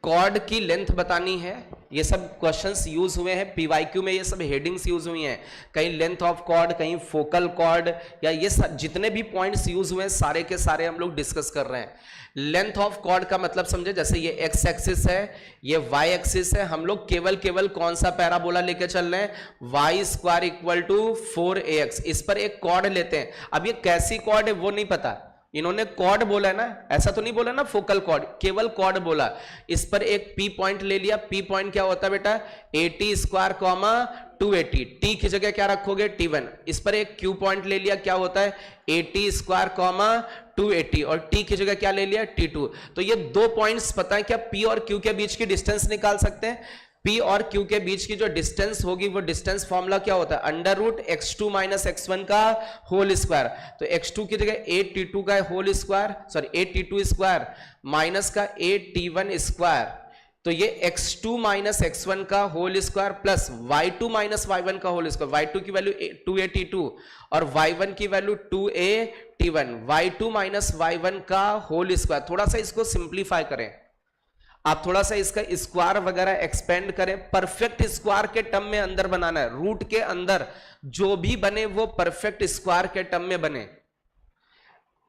chord की लेंथ बतानी है। ये सब क्वेश्चंस यूज हुए हैं पीवाईक्यू में, ये सब हेडिंग्स यूज हुई हैं, कहीं लेंथ ऑफ कॉर्ड, कहीं फोकल कॉर्ड, या ये जितने भी पॉइंट्स यूज हुए हैं सारे के सारे हम लोग डिस्कस कर रहे हैं। लेंथ ऑफ कॉर्ड का मतलब समझे, जैसे ये एक्स एक्सिस है, ये वाई एक्सिस है, हम लोग केवल कौन सा पैराबोला लेके चल रहे हैं, Y square equal to 4ax, इस पर एक कॉर्ड लेते हैं। अब ये कैसी कॉर्ड है वो नहीं पता, इन्होंने कॉर्ड बोला है ना, ऐसा तो नहीं बोला ना फोकल कॉर्ड, केवल कॉर्ड बोला। इस पर एक पी पॉइंट ले लिया, पी पॉइंट क्या होता है बेटा, 80 स्क्वायर कॉमा 280, टी की जगह क्या रखोगे T1। इस पर एक क्यू पॉइंट ले लिया, क्या होता है 80 स्क्वायर कॉमा 280, और टी की जगह क्या ले लिया T2। तो ये दो पॉइंट्स पता है क्या, पी और क्यू के बीच की डिस्टेंस निकाल सकते हैं। P और Q के बीच की जो डिस्टेंस होगी वो डिस्टेंस फॉर्मूला क्या होता है, under root x2 minus x1 का होल स्क्वायर। तो x2 की जगह 8t2 का whole square, sorry 8t2 square minus का 8t1 स्क्वायर, तो ये x2 माइनस x1 का whole square plus y2 minus y1 का होल स्क्वायर, y2 की वैल्यू 2a t2 और y1 की value 2a t1, y2 minus y1 का होल स्क्वायर। थोड़ा सा इसको सिंप्लीफाई करें आप, थोड़ा सा इसका स्क्वायर वगैरह एक्सपेंड करें, परफेक्ट स्क्वायर के टर्म में अंदर बनाना है। रूट के अंदर जो भी बने वो परफेक्ट स्क्वायर के टर्म में बने।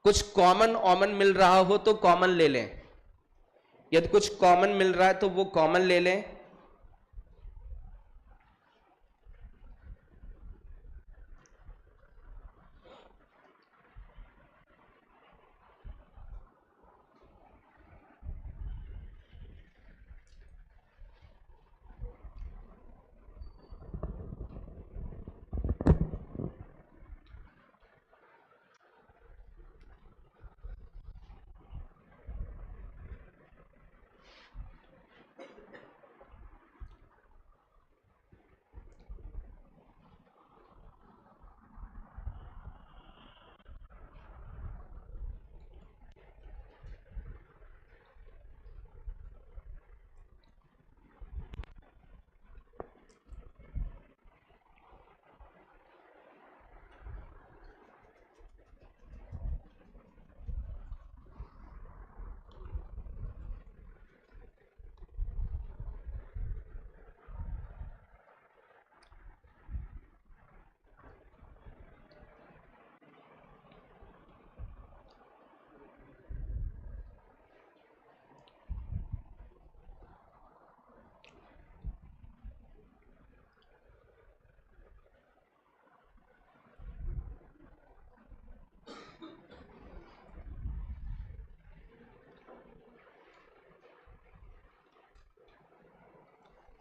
कुछ कॉमन ऑमन मिल रहा हो तो कॉमन ले लें, यदि कुछ कॉमन मिल रहा है तो वो कॉमन ले लें।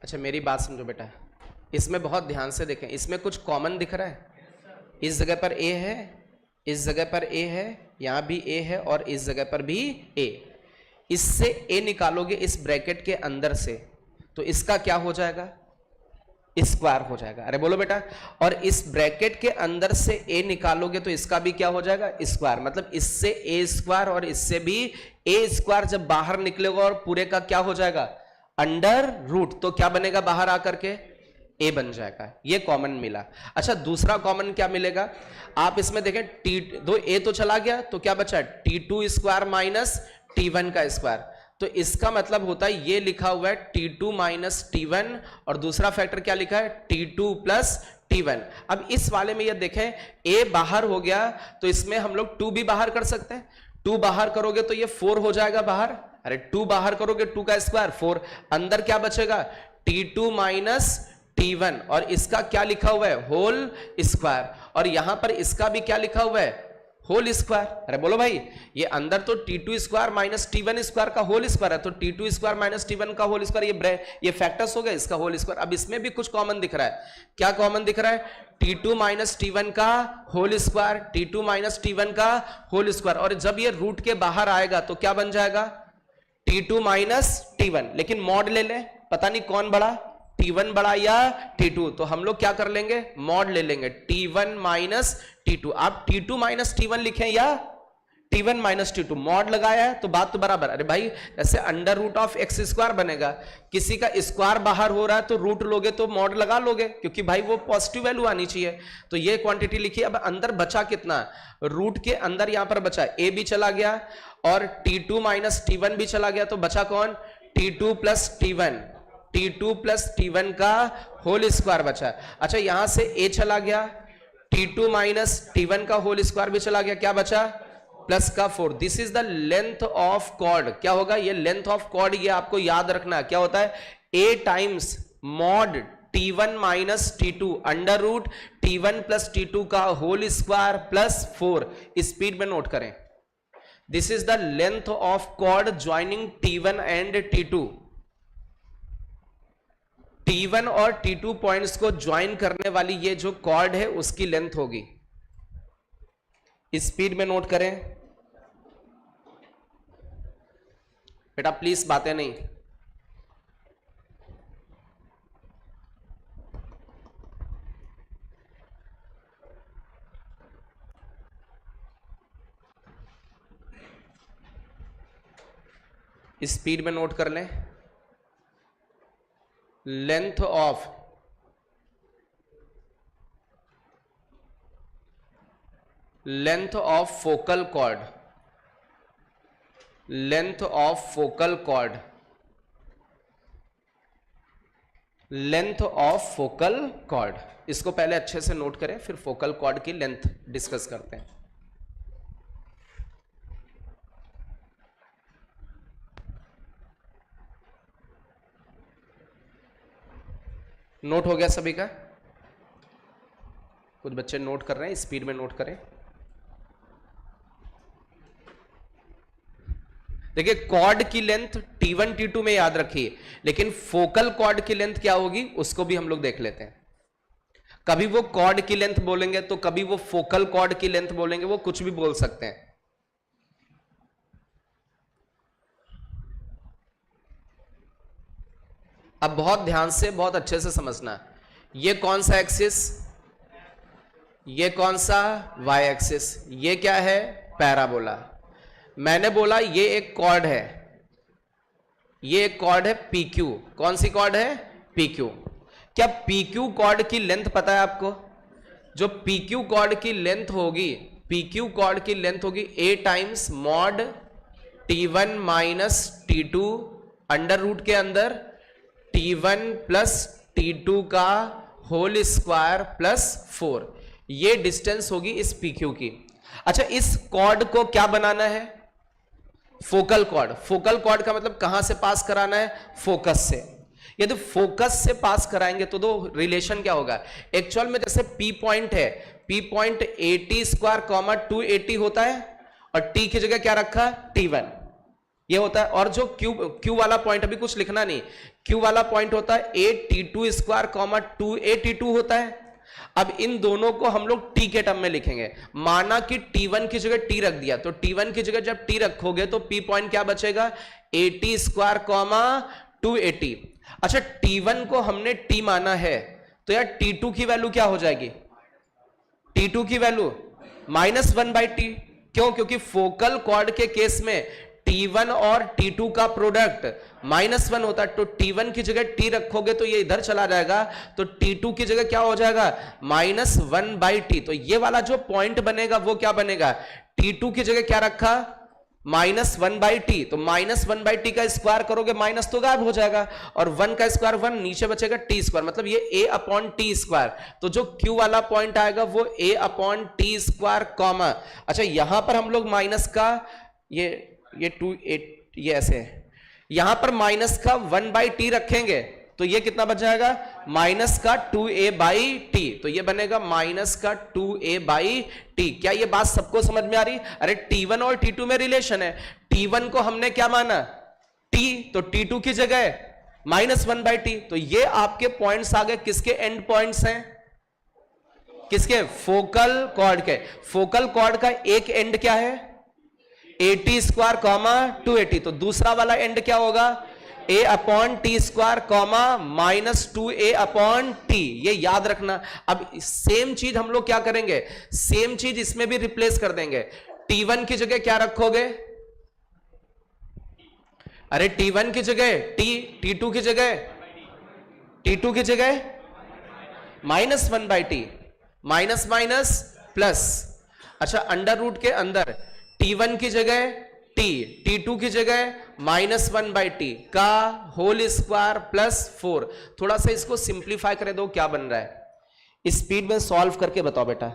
अच्छा मेरी बात समझो बेटा, इसमें बहुत ध्यान से देखें, इसमें कुछ कॉमन दिख रहा है। इस जगह पर A है, इस जगह पर A है, यहां भी A है और इस जगह पर भी A। इससे A निकालोगे इस ब्रैकेट के अंदर से तो इसका क्या हो जाएगा, स्क्वायर हो जाएगा। अरे बोलो बेटा, और इस ब्रैकेट के अंदर से A निकालोगे तो इसका भी क्या हो जाएगा, स्क्वायर। मतलब इससे A स्क्वायर और इससे भी A स्क्वायर जब बाहर निकलेगा और पूरे का क्या हो जाएगा, अंडर रूट, तो क्या बनेगा बाहर आकर के, A बन जाएगा। ये कॉमन मिला। अच्छा दूसरा कॉमन क्या मिलेगा, आप इसमें देखें दो A तो चला गया तो क्या बचा, T2 स्क्वायर माइनस T1 का स्क्वायर। तो इसका मतलब होता है ये लिखा हुआ है T2 माइनस T1 और दूसरा फैक्टर क्या लिखा है T2 प्लस T1। अब इस वाले में ये देखें A बाहर हो गया तो इसमें हम लोग 2 भी बाहर कर सकते हैं। 2 बाहर करोगे तो ये 4 हो जाएगा बाहर। अरे 2 बाहर करोगे 2 का स्क्वायर 4, अंदर क्या बचेगा T2 माइनस T1 और इसका क्या लिखा हुआ है होल स्क्वायर, और यहां पर इसका भी क्या लिखा हुआ है होल स्क्वायर। अरे बोलो भाई, ये अंदर तो T2 square minus T1 square का होल स्क्वायर है, तो T2 स्क्वायर माइनस T1 का होल स्क्वायर, ये फैक्टर्स हो गए इसका होल स्क्वायर। अब इसमें भी कुछ कॉमन दिख रहा है। क्या कॉमन दिख रहा है, T2 माइनस T1 का whole square, T2 minus T1 का होल स्क्वायर, और जब ये रूट के बाहर आएगा तो क्या बन जाएगा T2 माइनस T1। लेकिन मॉड ले ले, पता नहीं कौन बड़ा, T1 बड़ा या T2, तो हम लोग क्या कर लेंगे मॉड ले लेंगे, T1 माइनस T2। आप T2 माइनस T1 लिखें या T1 माइनस T2 मॉड लगाया है तो बात तो बराबर। अरे भाई ऐसे under root of X square बनेगा, किसी का स्क्वायर बाहर हो रहा है तो रूट लोगे तो मॉड लगा लोगे, क्योंकि भाई वो पॉजिटिव वैल्यू आनी चाहिए। तो ये क्वांटिटी लिखी। अब अंदर बचा कितना, रूट के अंदर यहां पर बचा a भी चला गया और T2 माइनस T1 भी चला गया, तो बचा कौन, T2 plus T1, T2 plus T1 का होल स्क्वायर बचा। अच्छा यहां से a चला गया, T2 माइनस T1 का होल स्क्वायर भी चला गया, क्या बचा, प्लस का 4। This is the length of chord. क्या होगा, ये लेंथ ऑफ कॉर्ड, ये आपको याद रखना क्या होता है, a times mod T1 minus T2 under root T1 plus T2 का होल स्क्वायर प्लस 4। स्पीड में नोट करें, this is the length of chord joining T1 and T2। T1 और T2 पॉइंट्स को ज्वाइन करने वाली ये जो कॉर्ड है उसकी लेंथ होगी। स्पीड में नोट करें बेटा, प्लीज बातें नहीं। स्पीड में नोट कर लें, length of focal cord, length of focal cord, length of focal cord. इसको पहले अच्छे से नोट करें, फिर फोकल कॉर्ड की लेंथ डिस्कस करते हैं। नोट हो गया सभी का? कुछ बच्चे नोट कर रहे हैं, स्पीड में नोट करें। देखिए कॉर्ड की लेंथ T1 T2 में याद रखिए, लेकिन फोकल कॉर्ड की लेंथ क्या होगी उसको भी हम लोग देख लेते हैं। कभी वो कॉर्ड की लेंथ बोलेंगे तो कभी वो फोकल कॉर्ड की लेंथ बोलेंगे, वो कुछ भी बोल सकते हैं। अब बहुत ध्यान से बहुत अच्छे से समझना, ये कौन सा एक्सिस, ये कौन सा y एक्सिस, ये क्या है पैराबोला। मैंने बोला ये एक कॉर्ड है, ये एक कॉर्ड है PQ। कौन सी कॉर्ड है, PQ। क्या PQ कॉर्ड की लेंथ पता है आपको? जो PQ कॉर्ड की लेंथ होगी, PQ कॉर्ड की लेंथ होगी a times mod T1 minus T2 under root के अंदर T1 प्लस T2 का होल स्क्वायर प्लस 4। ये डिस्टेंस होगी इस PQ की। अच्छा इस कॉर्ड को क्या बनाना है, फोकल कॉर्ड। फोकल कॉर्ड का मतलब कहां से पास कराना है, फोकस से। यदि फोकस से पास कराएंगे तो दो रिलेशन क्या होगा, एक्चुअल में जैसे P पॉइंट है, P पॉइंट 80 स्क्वायर कॉमा 280 होता है और T की जगह क्या रखा, T1 ये होता है। और जो Q वाला पॉइंट, अभी कुछ लिखना नहीं, Q वाला पॉइंट होता है 8T2 स्क्वायर कॉमा 2AT2 होता है। अब इन दोनों को हम लोग T के टर्म में लिखेंगे। माना कि T1 की जगह T रख दिया, तो T1 की जगह जब T रखोगे तो P पॉइंट क्या बचेगा, 80 स्क्वायर कॉमा 280। अच्छा T1 को हमने T माना है, तो यार T2 की वैल्यू क्या हो जाएगी, T2 की वैल्यू -1/T। क्यों, क्योंकि फोकल कॉर्ड के केस में T1 और T2 का प्रोडक्ट -1 होता है। तो T1 की जगह T रखोगे तो ये इधर चला जाएगा, तो T2 की जगह क्या हो जाएगा, -1/T। तो ये वाला जो पॉइंट बनेगा वो क्या बनेगा, T2 की जगह क्या रखा, -1/T। तो -1/T का स्क्वायर करोगे माइनस तो गायब हो जाएगा, और 1 का स्क्वायर 1, नीचे बचेगा T स्क्वायर, मतलब ये A/T स्क्वायर। तो जो Q वाला पॉइंट आएगा वो A/T स्क्वायर कॉमा। अच्छा यहां पर हम लोग माइनस का ये 2 ये ऐसे है, यहां पर माइनस का 1/T रखेंगे तो ये कितना बच जाएगा, माइनस का 2A/T। तो ये बनेगा माइनस का 2A/T। क्या ये बात सबको समझ में आ रही? अरे T1 और T2 में रिलेशन है, T1 को हमने क्या माना, T, तो T2 की जगह -1/T। तो ये आपके पॉइंट्स आ गए, किसके एंड पॉइंट्स हैं, किसके, फोकल कॉर्ड के। फोकल कॉर्ड का एक एंड क्या है, 80 स्क्वायर कॉमा 280। तो दूसरा वाला एंड क्या होगा, A/T स्क्वायर कॉमा -2A/T। ये याद रखना। अब सेम चीज हम लोग क्या करेंगे, सेम चीज इसमें भी रिप्लेस कर देंगे। T1 की जगह क्या रखोगे? अरे T1 की जगह T2 की जगह -1/t, माइनस माइनस प्लस। अच्छा, अंडर रूट के अंदर T1 की जगह T, T2 की जगह -1/t का होल स्क्वायर प्लस 4। थोड़ा सा इसको सिंप्लीफाई करें दो, क्या बन रहा है? स्पीड में सॉल्व करके बताओ बेटा।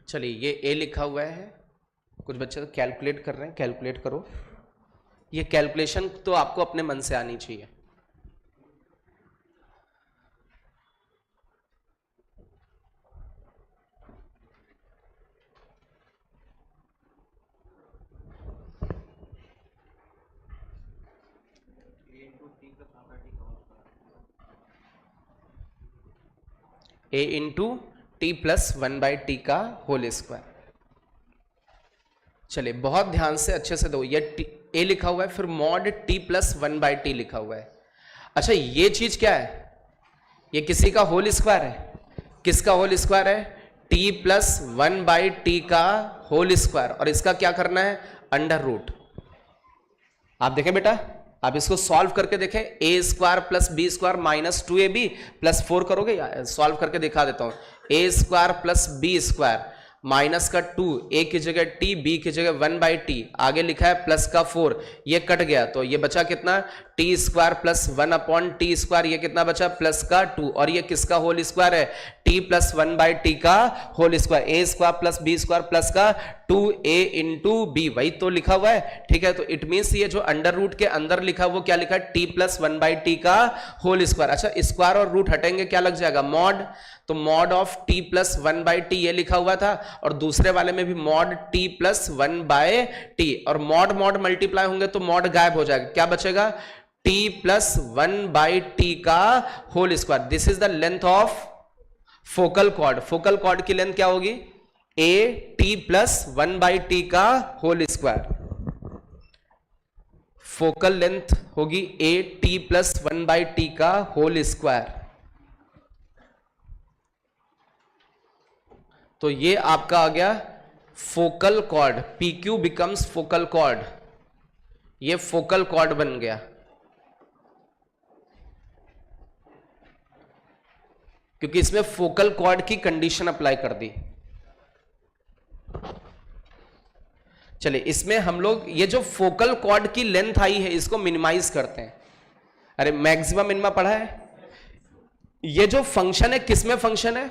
चलिए, ये ए लिखा हुआ है, कुछ बच्चे तो कैलकुलेट कर रहे हैं, कैलकुलेट करो। ये कैलकुलेशन तो आपको अपने मन से आनी चाहिए। ए इंटू टी प्लस 1/t का होल स्क्वायर। चलिए, बहुत ध्यान से अच्छे से दो। ये ए लिखा हुआ है, फिर मॉड टी प्लस 1/t लिखा हुआ है। अच्छा, ये चीज क्या है? ये किसी का होल स्क्वायर है। किसका होल स्क्वायर है? टी प्लस 1/t का होल स्क्वायर। और इसका क्या करना है? Under root. आप देखें बेटा, आप इसको सॉल्व करके देखें। A square plus B square minus 2ab plus 4 करोगे। सॉल्व करके दिखा देता हूं। A square plus B square minus का 2, ए की जगह टी, बी की जगह 1/t, आगे लिखा है प्लस का 4, ये कट गया तो ये बचा कितना? T square plus 1/t square, ये कितना बचा? प्लस का 2। और ये किसका होल स्क्वायर है? टी प्लस 1/t का whole square. A square plus B square plus का 2a इंटू बी, वही तो लिखा हुआ है। ठीक है, तो इट मीन्स ये जो अंडर रूट के अंदर लिखा वो क्या लिखा है? टी प्लस 1/t का होल स्क्वायर। अच्छा, स्क्वायर और रूट हटेंगे, क्या लग जाएगा? मॉड। तो mod of T plus 1/t ये लिखा हुआ था, और दूसरे वाले में भी मॉड टी प्लस 1/t, और मॉड मॉड मल्टीप्लाई होंगे तो मॉड गायब हो जाएगा। क्या बचेगा? t प्लस 1/t का whole square. This is the length of focal chord. Focal chord की लेंथ क्या होगी? a t प्लस 1/t का होल स्क्वायर। फोकल लेंथ होगी a t प्लस 1/t का होल स्क्वायर। तो ये आपका आ गया focal chord. PQ becomes focal chord. ये फोकल कॉर्ड बन गया। क्योंकि इसमें फोकल कॉर्ड की कंडीशन अप्लाई कर दी। चलिए, इसमें हम लोग ये जो फोकल कॉर्ड की लेंथ आई है इसको मिनिमाइज करते हैं। अरे, मैक्सिमम मिनिमा पढ़ा है। ये जो फंक्शन है किसमें फंक्शन है?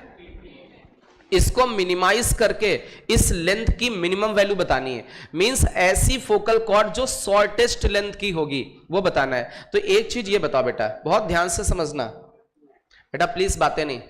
इसको मिनिमाइज करके इस लेंथ की मिनिमम वैल्यू बतानी है। मींस ऐसी फोकल कॉर्ड जो शॉर्टेस्ट लेंथ की होगी वो बताना है। तो एक चीज ये बताओ बेटा, बहुत ध्यान से समझना बेटा, प्लीज बातें नहीं।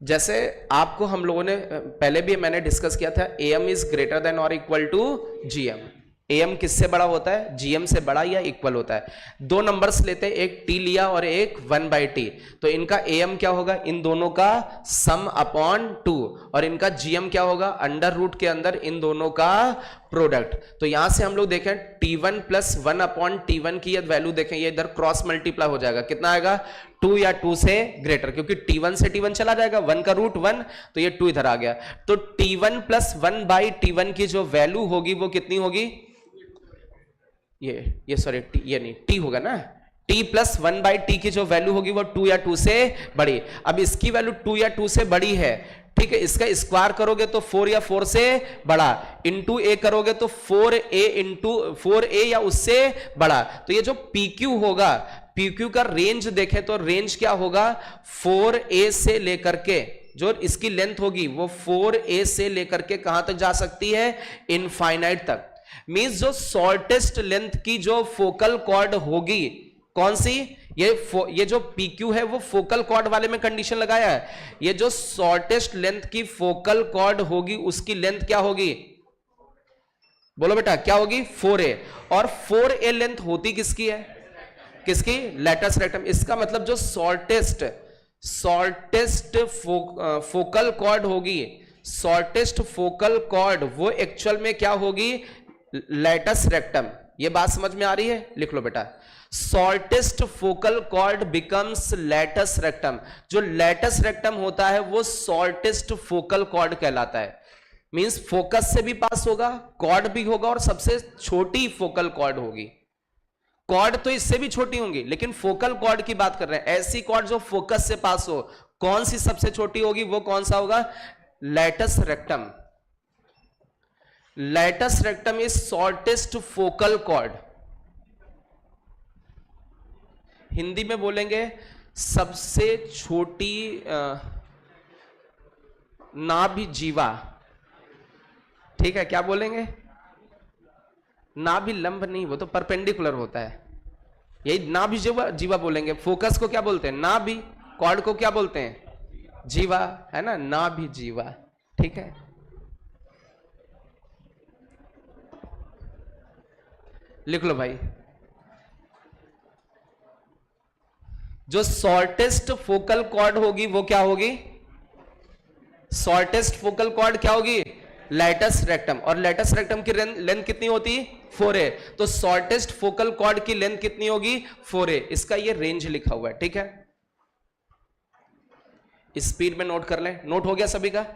जैसे आपको हम लोगों ने पहले भी मैंने डिस्कस किया था, AM इज ग्रेटर देन और इक्वल टू GM। AM किससे बड़ा होता है? GM से बड़ा या इक्वल होता है। दो नंबर्स लेते हैं, एक T लिया और एक 1/t, तो इनका AM क्या होगा? इन दोनों का सम अपॉन 2, और इनका GM क्या होगा? अंडर रूट के अंदर इन दोनों का प्रोडक्ट। तो यहां से हम लोग देखें T1 प्लस 1/T1 की वैल्यू देखें, ये इधर क्रॉस मल्टीप्लाई हो जाएगा। कितना आएगा? 2 या 2 से ग्रेटर, क्योंकि T1 से T1 चला जाएगा, 1 का रूट 1, तो ये 2 इधर आ गया। तो T1 प्लस 1/T1 की जो वैल्यू होगी वो कितनी होगी? ये सॉरी टी, ये नहीं टी होगा ना, t प्लस 1/t की जो वैल्यू होगी वो 2 या 2 से बड़ी। अब इसकी वैल्यू 2 या 2 से बड़ी है, ठीक है, इसका स्क्वायर करोगे तो 4 या 4 से बड़ा, इंटू ए करोगे तो 4a इंटू 4a या उससे बड़ा। तो ये जो pq होगा, pq का रेंज देखें तो रेंज क्या होगा, 4a से लेकर के जो इसकी लेंथ होगी वो 4a से लेकर के कहां तक जा सकती है, इनफाइनाइट तक। मींस जो शॉर्टेस्ट लेंथ की जो फोकल कॉर्ड होगी, कौन सी, ये जो PQ है वो फोकल कॉर्ड वाले में कंडीशन लगाया है, ये जो शॉर्टेस्ट लेंथ की फोकल कॉर्ड होगी उसकी लेंथ क्या होगी, बोलो बेटा क्या होगी, 4a। और 4a लेंथ होती किसकी है, किसकी, लेटस रेक्टम। इसका मतलब जो शॉर्टेस्ट फोकल कॉर्ड होगी, शॉर्टेस्ट फोकल कॉर्ड वो एक्चुअल में क्या होगी, लेटस रेक्टम। ये बात समझ में आ रही है, लिख लो बेटा, shortest focal chord becomes latus rectum. जो लेटस रेक्टम होता है वो शॉर्टेस्ट फोकल कॉर्ड कहलाता है। मींस फोकस से भी पास होगा, कॉर्ड भी होगा, और सबसे छोटी फोकल कॉर्ड होगी। कॉर्ड तो इससे भी छोटी होंगी, लेकिन फोकल कॉर्ड की बात कर रहे हैं, ऐसी कॉर्ड जो फोकस से पास हो, कौन सी सबसे छोटी होगी, वो कौन सा होगा, latus rectum. Latus rectum is shortest focal chord. Hindi में बोलेंगे सबसे छोटी नाभि जीवा, ठीक है, क्या बोलेंगे, नाभि लंब नहीं, वो तो परपेंडिकुलर होता है, यही नाभि जीवा बोलेंगे। फोकस को क्या बोलते हैं, नाभि, कॉर्ड को क्या बोलते हैं, जीवा, है ना, नाभि जीवा, ठीक है। लिख लो भाई, जो शॉर्टेस्ट फोकल कॉर्ड होगी वो क्या होगी, शॉर्टेस्ट फोकल कॉर्ड क्या होगी, लेटस रेक्टम। और लेटस रेक्टम की लेंथ कितनी होती, 4a। तो शॉर्टेस्ट फोकल कॉर्ड की लेंथ कितनी होगी, 4a। इसका ये रेंज लिखा हुआ है, ठीक है, स्पीड में नोट कर लें। नोट हो गया सभी का,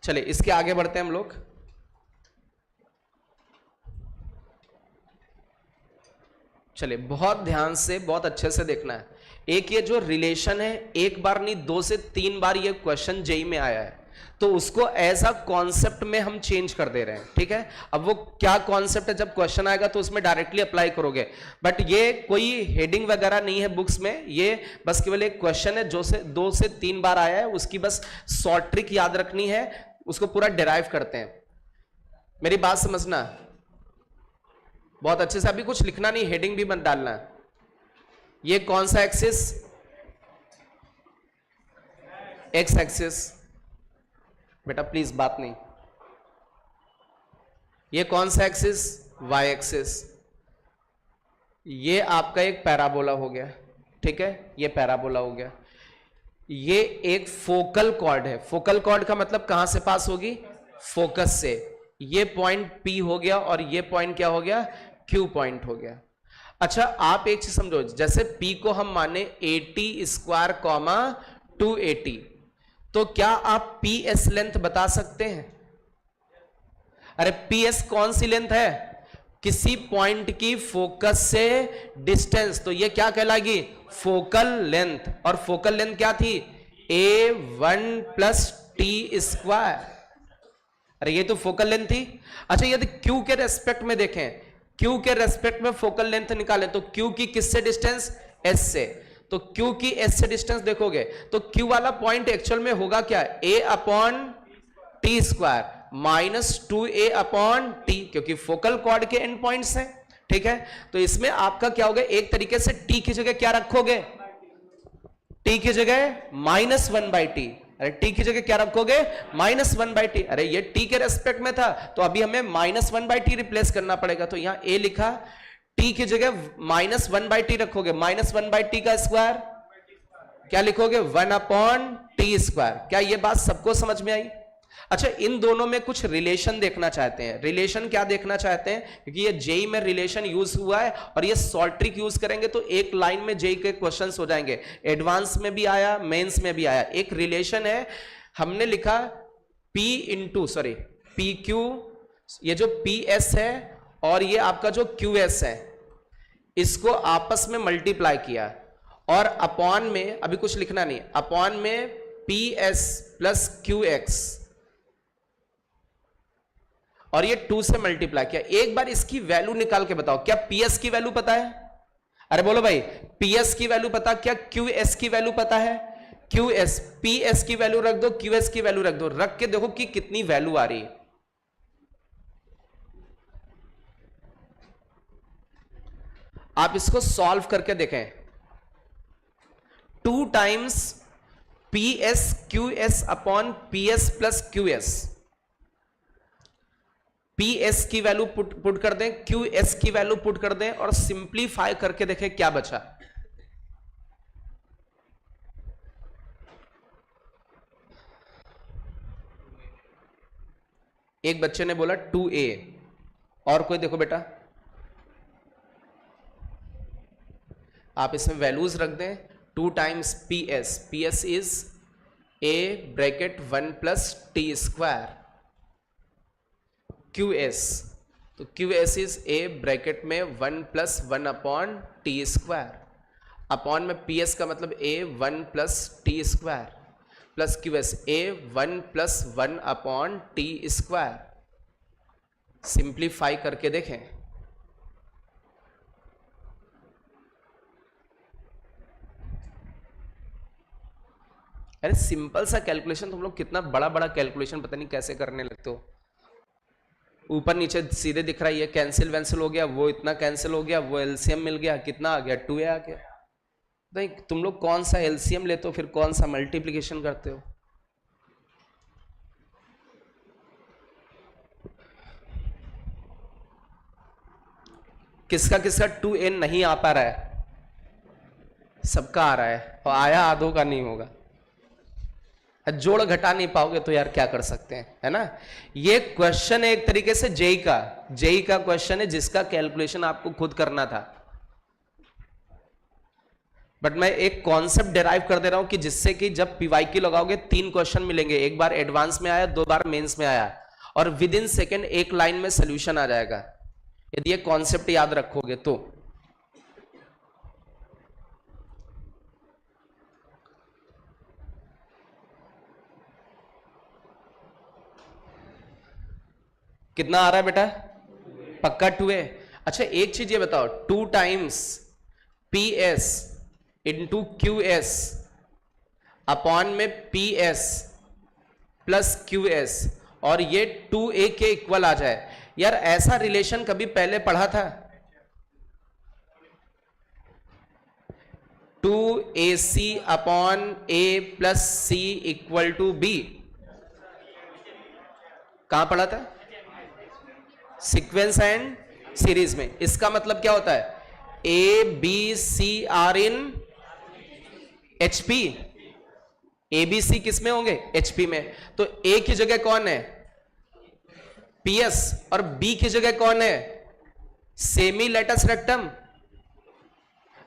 चले इसके आगे बढ़ते हैं हम लोग। चलिए बहुत ध्यान से, बहुत अच्छे से देखना है। एक ये जो रिलेशन है, एक बार नहीं 2 से 3 बार ये क्वेश्चन जेई में आया है, तो उसको ऐसा कॉन्सेप्ट में हम चेंज कर दे रहे हैं, ठीक है। अब वो क्या कॉन्सेप्ट है, जब क्वेश्चन आएगा तो उसमें डायरेक्टली अप्लाई करोगे, बट ये कोई हेडिंग वगैरह नहीं है बुक्स में, ये बस केवल एक क्वेश्चन है जो 2 से 3 बार आया है, उसकी बस शॉर्ट ट्रिक याद रखनी है, उसको पूरा डिराइव करते हैं। मेरी बात समझना बहुत अच्छे से, अभी कुछ लिखना नहीं, हेडिंग भी मत डालना। ये कौन सा एक्सिस, एक्स एक्सिस, बेटा प्लीज बात नहीं। ये कौन सा एक्सिस, वाई एक्सिस। ये आपका एक पैराबोला हो गया, ठीक है, ये पैराबोला हो गया। ये एक फोकल कॉर्ड है, फोकल कॉर्ड का मतलब कहां से पास होगी, फोकस से। ये पॉइंट P हो गया और ये पॉइंट क्या हो गया, Q पॉइंट हो गया। अच्छा आप एक चीज समझो, जैसे P को हम माने 80 स्क्वायर कॉमा 280, तो क्या आप PS लेंथ बता सकते हैं? अरे PS कौन सी लेंथ है, किसी पॉइंट की फोकस से डिस्टेंस, तो ये क्या कहलाएगी, फोकल लेंथ। और फोकल लेंथ क्या थी, A1 प्लस T स्क्वायर। अरे ये तो फोकल लेंथ थी। अच्छा यदि Q के रेस्पेक्ट में देखें, Q के रेस्पेक्ट में फोकल लेंथ निकालें, तो Q की किससे डिस्टेंस, S से। तो Q की S से डिस्टेंस देखोगे तो Q वाला पॉइंट एक्चुअल में होगा क्या, A upon T square minus 2A upon T, क्योंकि फोकल कॉर्ड के एंड पॉइंट्स हैं, ठीक है। तो इसमें आपका क्या होगा, एक तरीके से T की जगह क्या रखोगे, T की जगह -1/t। अरे T की जगह क्या रखोगे, -1/t। अरे ये T के रेस्पेक्ट में था, तो अभी हमें -1/t रिप्लेस करना पड़ेगा। तो यहां A लिखा, T की जगह -1/t रखोगे, -1/t का स्क्वायर क्या लिखोगे, 1/t स्क्वायर। क्या ये बात सबको समझ में आई? अच्छा इन दोनों में कुछ रिलेशन देखना चाहते हैं। रिलेशन क्या देखना चाहते हैं, क्योंकि ये जेई में रिलेशन यूज हुआ है और ये शॉर्ट ट्रिक यूज करेंगे तो एक लाइन में जेई के क्वेश्चंस हो जाएंगे। एडवांस में भी आया, मेंस में भी आया। एक रिलेशन है, हमने लिखा P इंटू PQ, ये जो PS है और ये आपका जो QS है इसको आपस में मल्टीप्लाई किया और अपॉन में अभी कुछ लिखना नहीं, अपॉन में PS प्लस QX और ये 2 से मल्टीप्लाई किया। एक बार इसकी वैल्यू निकाल के बताओ, क्या PS की वैल्यू पता है? अरे बोलो भाई, PS की वैल्यू पता, क्या QS की वैल्यू पता है? QS PS की वैल्यू रख दो, QS की वैल्यू रख दो, रख के देखो कि कितनी वैल्यू आ रही है। आप इसको सॉल्व करके देखें। 2 times PS QS upon PS plus QS, PS की वैल्यू पुट कर दें, QS की वैल्यू पुट कर दें और सिंप्लीफाई करके देखें क्या बचा। एक बच्चे ने बोला 2A, और कोई देखो बेटा, आप इसमें वैल्यूज रख दें। 2 times PS is A bracket 1 plus T square, QS तो QS इज A ब्रैकेट में 1 plus 1 upon T square, upon में PS का मतलब A 1 plus T square plus QS A 1 plus 1 upon T square. Simplify करके देखें। अरे simple सा calculation, तुम लोग कितना बड़ा बड़ा कैलकुलेशन पता नहीं कैसे करने लगते हो। ऊपर नीचे सीधे दिख रहा है, ये कैंसिल वैंसिल हो गया, वो इतना कैंसिल हो गया, वो एलसीएम मिल गया, कितना आ गया 2A आ गया। नहीं, तुम लोग कौन सा एलसीएम लेते हो फिर कौन सा मल्टीप्लिकेशन करते हो? किसका किसका 2A नहीं आ पा रहा है? सबका आ रहा है, और आया आधों का नहीं होगा। जोड़ घटा नहीं पाओगे तो यार क्या कर सकते हैं, है ना। ये क्वेश्चन है एक तरीके से जेई का क्वेश्चन है जिसका कैलकुलेशन आपको खुद करना था, बट मैं एक कॉन्सेप्ट डिराइव कर दे रहा हूं कि जिससे कि जब पीवाईक्यू लगाओगे 3 क्वेश्चन मिलेंगे, एक बार एडवांस में आया, 2 बार मेंस में आया, और विद इन सेकेंड एक लाइन में सोल्यूशन आ जाएगा यदि ये कॉन्सेप्ट याद रखोगे तो। कितना आ रहा है बेटा? पक्का 2A। अच्छा एक चीज ये बताओ, 2 times PS into QS upon में PS प्लस QS और ये 2A के इक्वल आ जाए, यार ऐसा रिलेशन कभी पहले पढ़ा था? 2AC upon A plus C equal to B, कहां पढ़ा था? सीक्वेंस एंड सीरीज में। इसका मतलब क्या होता है? ABC are in HP, ABC किस में होंगे? HP में। तो A की जगह कौन है? PS, और B की जगह कौन है? Semi latus rectum.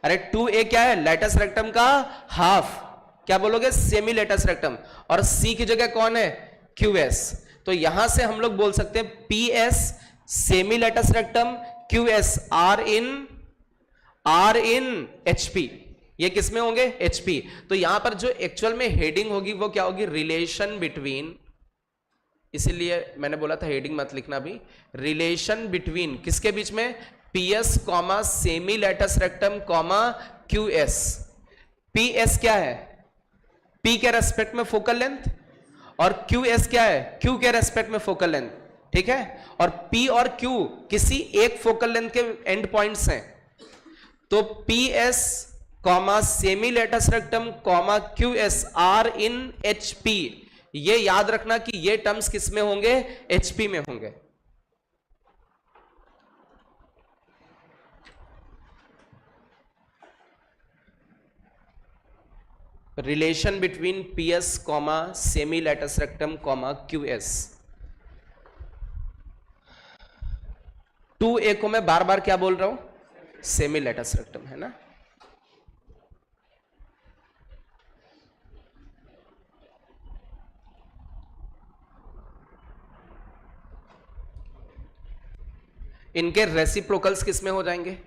अरे 2A क्या है? लेटस रेक्टम का हाफ, क्या बोलोगे? Semi latus rectum. और C की जगह कौन है? QS। तो यहां से हम लोग बोल सकते हैं PS semi latus rectum, QS are in HP, ये किसमें होंगे? HP। तो यहां पर जो एक्चुअल में हेडिंग होगी वो क्या होगी? रिलेशन बिटवीन, इसीलिए मैंने बोला था हेडिंग मत लिखना भी, रिलेशन बिटवीन किसके बीच में? PS comma semi latus rectum comma QS। PS क्या है? P के रेस्पेक्ट में फोकल लेंथ, और QS क्या है? Q के रेस्पेक्ट में फोकल लेंथ, ठीक है। और P और Q किसी एक फोकल लेंथ के एंड पॉइंट्स हैं, तो PS comma semi latus rectum comma QS are in HP। ये याद रखना कि ये टर्म्स किस में होंगे? HP में होंगे। Relation between PS comma semi latus rectum comma QS। 2A को मैं बार बार क्या बोल रहा हूं? सेमी लेटस रेक्टम, है ना। इनके रेसिप्रोकल्स किस में हो जाएंगे?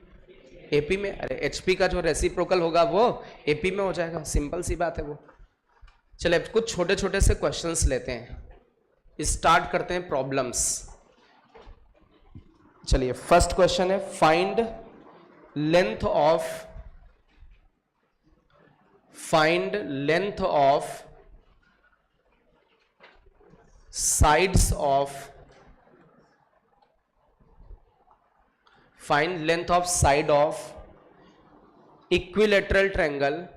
एपी में। अरे एचपी का जो रेसिप्रोकल होगा वो एपी में हो जाएगा, सिंपल सी बात है वो। चलिए अब कुछ छोटे छोटे से क्वेश्चंस लेते हैं, स्टार्ट करते हैं प्रॉब्लम्स। चलिए फर्स्ट क्वेश्चन है, find length of sides of find length of side of equilateral triangle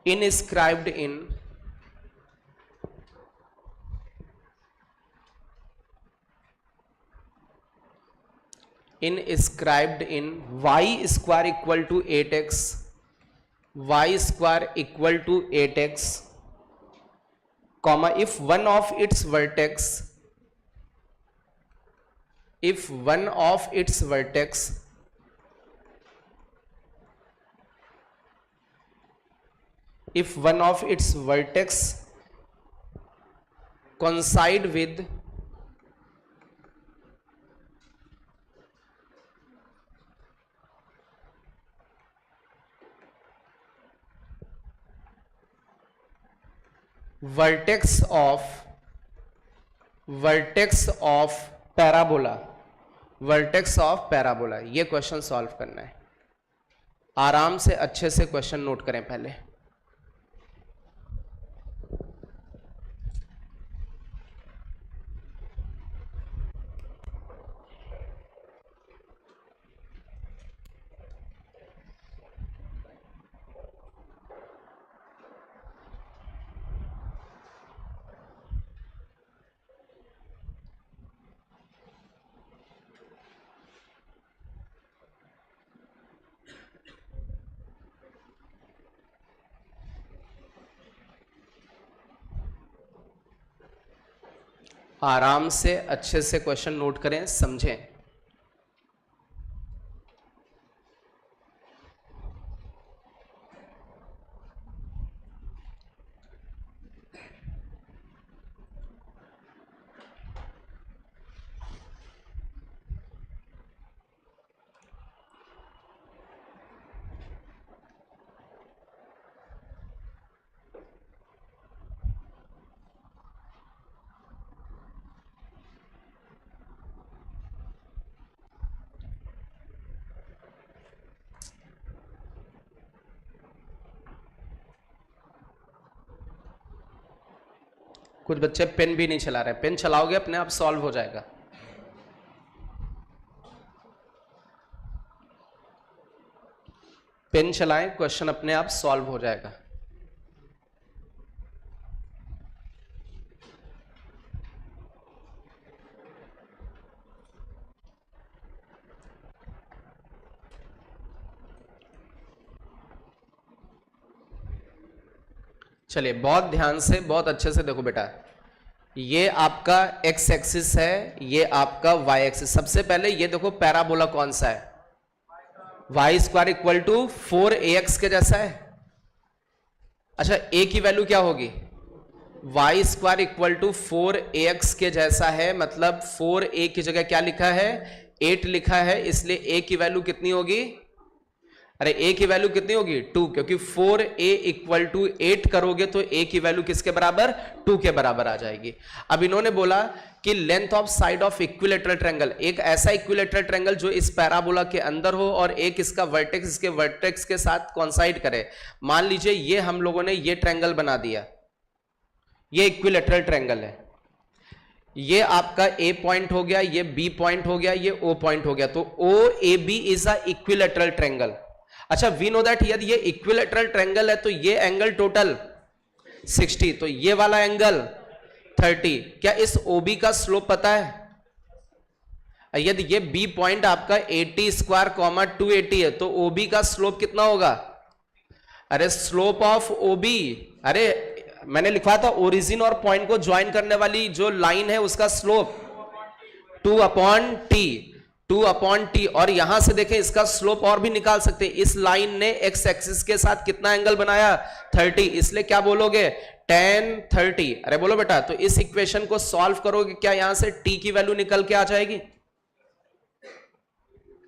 inscribed in y square equal to 8x, y square equal to 8x, comma if one of its vertex coincide with vertex of parabola, ये question solve करना है। आराम से अच्छे से question note करें पहले। आराम से अच्छे से क्वेश्चन नोट करें, समझें। कुछ बच्चे पेन भी नहीं चला रहे, पेन चलाओगे अपने आप सॉल्व हो जाएगा। पेन चलाएं, क्वेश्चन अपने आप सॉल्व हो जाएगा। चलिए बहुत ध्यान से, बहुत अच्छे से देखो बेटा, ये आपका एक्स एक्सिस है, ये आपका वाई एक्सिस। सबसे पहले ये देखो पैराबोला कौन सा है, Y square equal to 4ax के जैसा है। अच्छा a की वैल्यू क्या होगी, Y square equal to 4ax के जैसा है, मतलब 4a की जगह क्या लिखा है, 8 लिखा है, इसलिए a की वैल्यू कितनी होगी, अरे a की वैल्यू कितनी होगी 2, क्योंकि 4a इक्वल टू 8 करोगे तो a की वैल्यू किसके बराबर, 2 के बराबर आ जाएगी। अब इन्होंने बोला कि length of side of equilateral triangle, एक ऐसा इक्विलेटरल ट्रायंगल जो इस पैराबोला के अंदर हो और एक इसका वर्टेक्स इसके वर्टेक्स के साथ कोइंसाइड करे। मान लीजिए ये हम लोगों ने ये ट्रायंगल बना दिया, ये इक्विलेटरल ट्रायंगल है, ये आपका A पॉइंट हो गया, ये B पॉइंट हो गया, ये O पॉइंट हो गया, तो OAB is a equilateral triangle. अच्छा वी नो दैट यदि ये इक्विलेटरल ट्रायंगल है तो ये एंगल टोटल 60, तो ये वाला एंगल 30। क्या इस OB का स्लोप पता है, यदि ये B पॉइंट आपका 80 स्क्वायर 280 है तो OB का स्लोप कितना होगा, अरे स्लोप ऑफ OB, अरे मैंने लिखा था ओरिजिन और पॉइंट को ज्वाइन करने वाली जो लाइन है उसका स्लोप 2/t, 2/t, और यहां से देखें इसका स्लोप और भी निकाल सकते हैं। इस लाइन ने एक्स एक्सिस के साथ कितना एंगल बनाया? 30, इसलिए क्या बोलोगे? tan 30। अरे बोलो बेटा, तो इस इक्वेशन को सॉल्व करोगे, क्या यहां से t की वैल्यू निकल के आ जाएगी?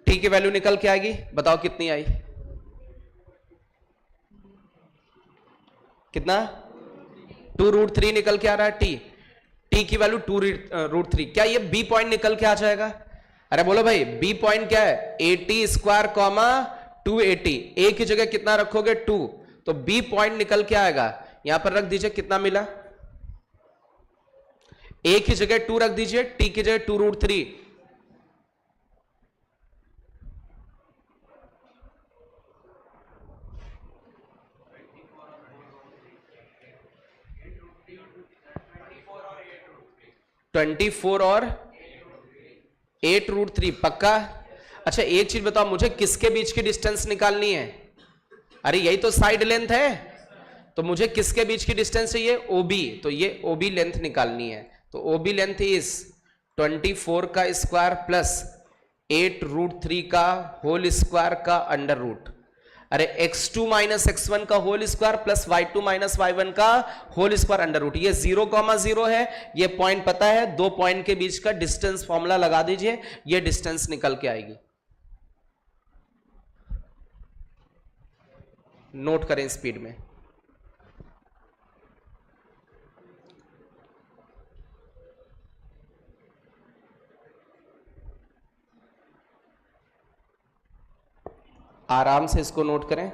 t की वैल्यू निकल के आएगी, बताओ कितनी आई? कितना? 2√3 निकल के आ रहा है t की वैल्यू 2√3। क्या ये b पॉइंट निकल के आ जाएगा? अरे बोलो भाई, b पॉइंट क्या है? 80 स्क्वायर कॉमा 280, a की जगह कितना रखोगे? 2, तो b पॉइंट निकल के आएगा। यहां पर रख दीजिए, कितना मिला? a की जगह 2 रख दीजिए, t की जगह 2√3। (24 और 8√3) पक्का? अच्छा एक चीज बताओ, मुझे किसके बीच की डिस्टेंस निकालनी है? अरे यही तो साइड लेंथ है, तो मुझे किसके बीच की डिस्टेंस चाहिए? OB, तो ये OB लेंथ निकालनी है। तो OB लेंथ इज 24 का स्क्वायर प्लस 8√3 का होल स्क्वायर का अंडर रूट। अरे x2 माइनस x1 का whole square plus y2 minus y1 का होल स्क्वायर अंडर रूट। ये 0,0 है, ये पॉइंट पता है, दो पॉइंट के बीच का डिस्टेंस फॉर्मूला लगा दीजिए, ये डिस्टेंस निकल के आएगी। नोट करें स्पीड में। आराम से इसको नोट करें।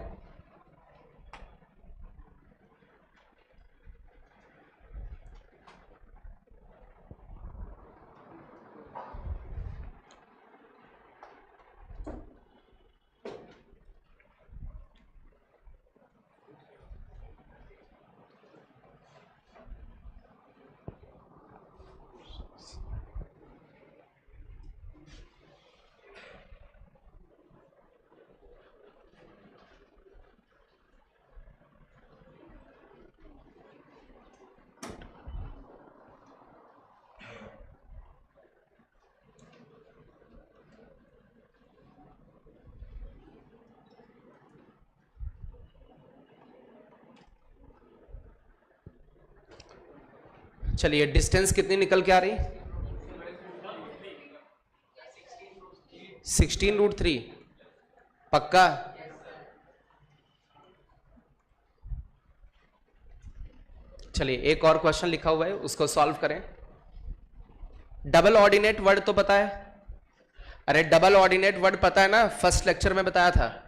चलिए, डिस्टेंस कितनी निकल के आ रही? 16√3 पक्का? चलिए एक और क्वेश्चन लिखा हुआ है, उसको सॉल्व करें। डबल ऑर्डिनेट वर्ड तो पता है? अरे डबल ऑर्डिनेट वर्ड पता है ना, फर्स्ट लेक्चर में बताया था।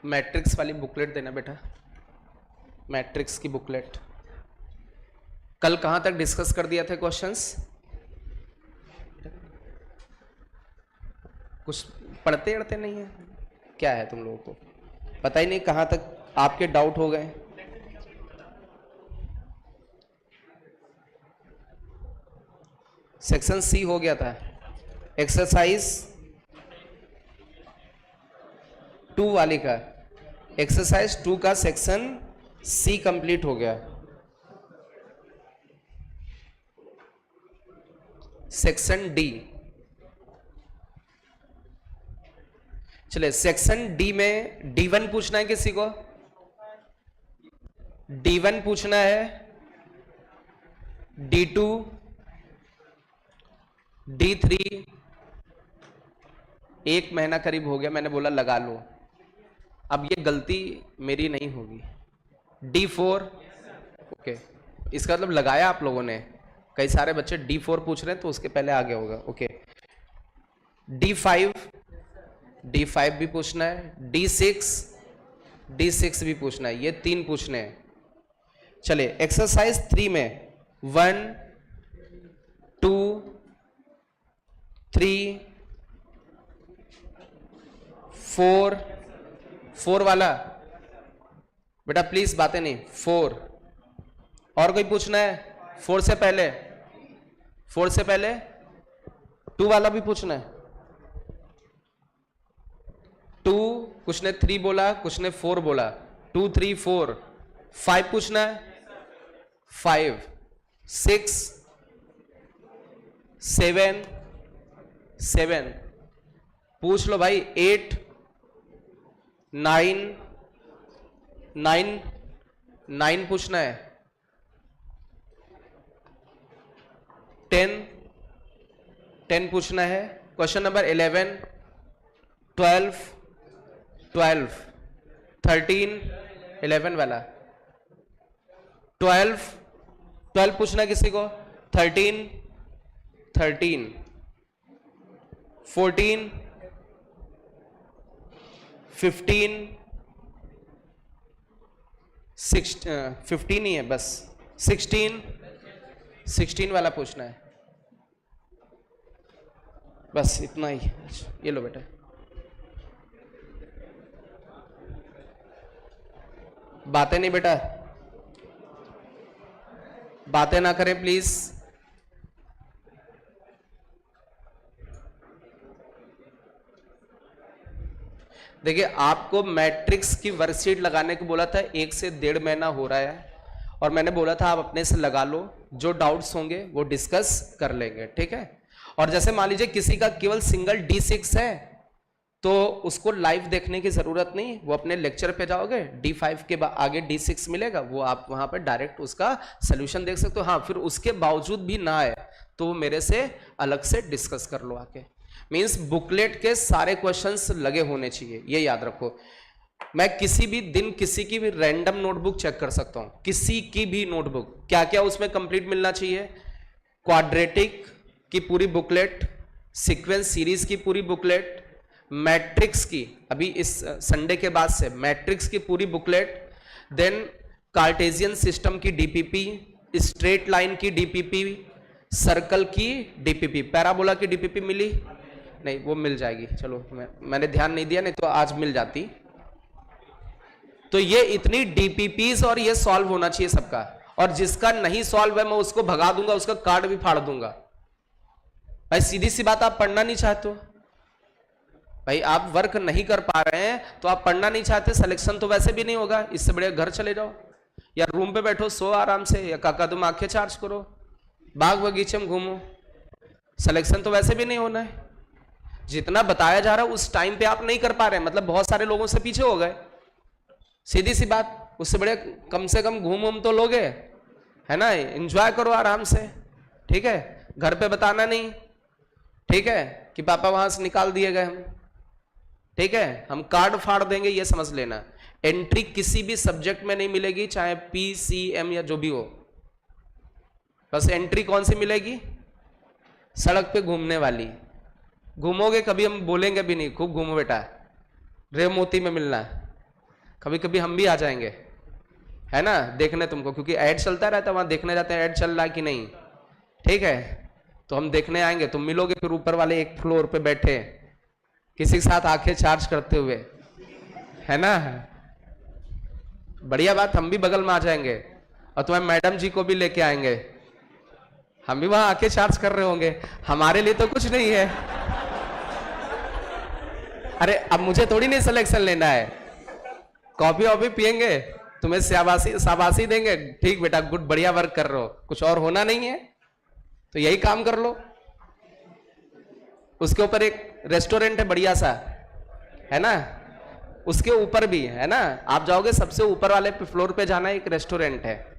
मैट्रिक्स वाली बुकलेट देना बेटा, मैट्रिक्स की बुकलेट। कल कहां तक डिस्कस कर दिया था क्वेश्चंस? कुछ पढ़ते अड़ते नहीं है क्या है तुम लोगों को? पता ही नहीं कहां तक आपके डाउट हो गए। सेक्शन सी हो गया था, एक्सरसाइज 2 वाली का, एक्सरसाइज 2 का सेक्शन सी कंप्लीट हो गया। सेक्शन डी, चले सेक्शन डी में D1 पूछना है किसी को? D1 पूछना है, D2, D3, एक महीना करीब हो गया, मैंने बोला लगा लो, अब ये गलती मेरी नहीं होगी। D4, ओके, इसका मतलब लगाया आप लोगों ने, कई सारे बच्चे D4 पूछ रहे हैं तो उसके पहले आ गया होगा। ओके, D5 भी पूछना है, D6 भी पूछना है, ये 3 पूछने हैं। चलिए एक्सरसाइज 3 में 1 2 3 4 वाला बेटा प्लीज बातें नहीं, 4 और कोई पूछना है? 4 से पहले 2 वाला भी पूछना है। 2, कुछ ने 3 बोला, कुछ ने 4 बोला, 2 3 4। 5 पूछना है, 5 6 7 पूछ लो भाई। 8 9 पूछना है। 10 पूछना है। क्वेश्चन नंबर 11 12 13 11 वाला 12 पूछना है किसी को। 13 14 15 15 ही है बस। 16 वाला पूछना है, बस इतना ही। ये लो बेटा, बातें नहीं बेटा, बातें ना करें प्लीज। देखिए आपको मैट्रिक्स की वर्कशीट लगाने को बोला था, 1 से 1.5 महीना हो रहा है और मैंने बोला था आप अपने से लगा लो, जो डाउट्स होंगे वो डिस्कस कर लेंगे, ठीक है। और जैसे मान लीजिए किसी का केवल सिंगल D6 है तो उसको लाइव देखने की जरूरत नहीं, वो अपने लेक्चर पे जाओगे, D5 के आगे D6 मिलेगा, वो आप वहां पर डायरेक्ट उसका सोल्यूशन देख सकते हो। हाँ, फिर उसके बावजूद भी ना आए तो वो मेरे से अलग से डिस्कस कर लो आके। मींस बुकलेट के सारे क्वेश्चंस लगे होने चाहिए, ये याद रखो। मैं किसी भी दिन किसी की भी रैंडम नोटबुक चेक कर सकता हूं, किसी की भी नोटबुक, क्या क्या उसमें कंप्लीट मिलना चाहिए। क्वाड्रेटिक की पूरी बुकलेट, सीक्वेंस सीरीज की पूरी बुकलेट, मैट्रिक्स की अभी इस संडे के बाद से मैट्रिक्स की पूरी बुकलेट, देन कार्टेशियन सिस्टम की डीपीपी, स्ट्रेट लाइन की डीपीपी, सर्कल की डीपीपी, पैराबोला की डीपीपी मिली नहीं? वो मिल जाएगी, चलो मैंने ध्यान नहीं दिया, नहीं तो आज मिल जाती। तो ये इतनी डीपीपीज और ये सॉल्व होना चाहिए सबका, और जिसका नहीं सॉल्व है मैं उसको भगा दूंगा, उसका कार्ड भी फाड़ दूंगा। भाई सीधी सी बात, आप पढ़ना नहीं चाहते हो भाई, आप वर्क नहीं कर पा रहे हैं तो आप पढ़ना नहीं चाहते, सिलेक्शन तो वैसे भी नहीं होगा, इससे बढ़िया घर चले जाओ या रूम पे बैठो, सो आराम से, या काका तुम आंखें चार्ज करो, बाग बगीचे में घूमो, सिलेक्शन तो वैसे भी नहीं होना है। जितना बताया जा रहा है उस टाइम पे आप नहीं कर पा रहे हैं, मतलब बहुत सारे लोगों से पीछे हो गए, सीधी सी बात। उससे बड़े कम से कम घूम तो लोगे, है ना, एंजॉय करो आराम से, ठीक है। घर पे बताना नहीं, ठीक है, कि पापा वहां से निकाल दिए गए हम, ठीक है, हम कार्ड फाड़ देंगे, ये समझ लेना। एंट्री किसी भी सब्जेक्ट में नहीं मिलेगी, चाहे PCM या जो भी हो, बस एंट्री कौन सी मिलेगी? सड़क पे घूमने वाली। घूमोगे कभी, हम बोलेंगे भी नहीं, खूब घूमो बेटा, रेव मोती में मिलना, कभी कभी हम भी आ जाएंगे, है ना, देखने तुमको, क्योंकि ऐड चलता रहता है, वहां देखने जाते हैं ऐड चल रहा है कि नहीं, ठीक है, तो हम देखने आएंगे, तुम मिलोगे फिर ऊपर वाले एक फ्लोर पे बैठे किसी के साथ आंखें चार्ज करते हुए, है ना, बढ़िया बात, हम भी बगल में आ जाएंगे और तुम्हारे मैडम जी को भी लेके आएंगे, हम भी वहां आंखें चार्ज कर रहे होंगे, हमारे लिए तो कुछ नहीं है। अरे अब मुझे थोड़ी नहीं सिलेक्शन लेना है, कॉफी वॉफी पियेंगे, तुम्हें शाबाशी देंगे, ठीक बेटा गुड, बढ़िया वर्क कर रहे हो, कुछ और होना नहीं है तो यही काम कर लो। उसके ऊपर एक रेस्टोरेंट है बढ़िया सा, है ना, उसके ऊपर भी है ना, आप जाओगे सबसे ऊपर वाले फ्लोर पे जाना, एक रेस्टोरेंट है,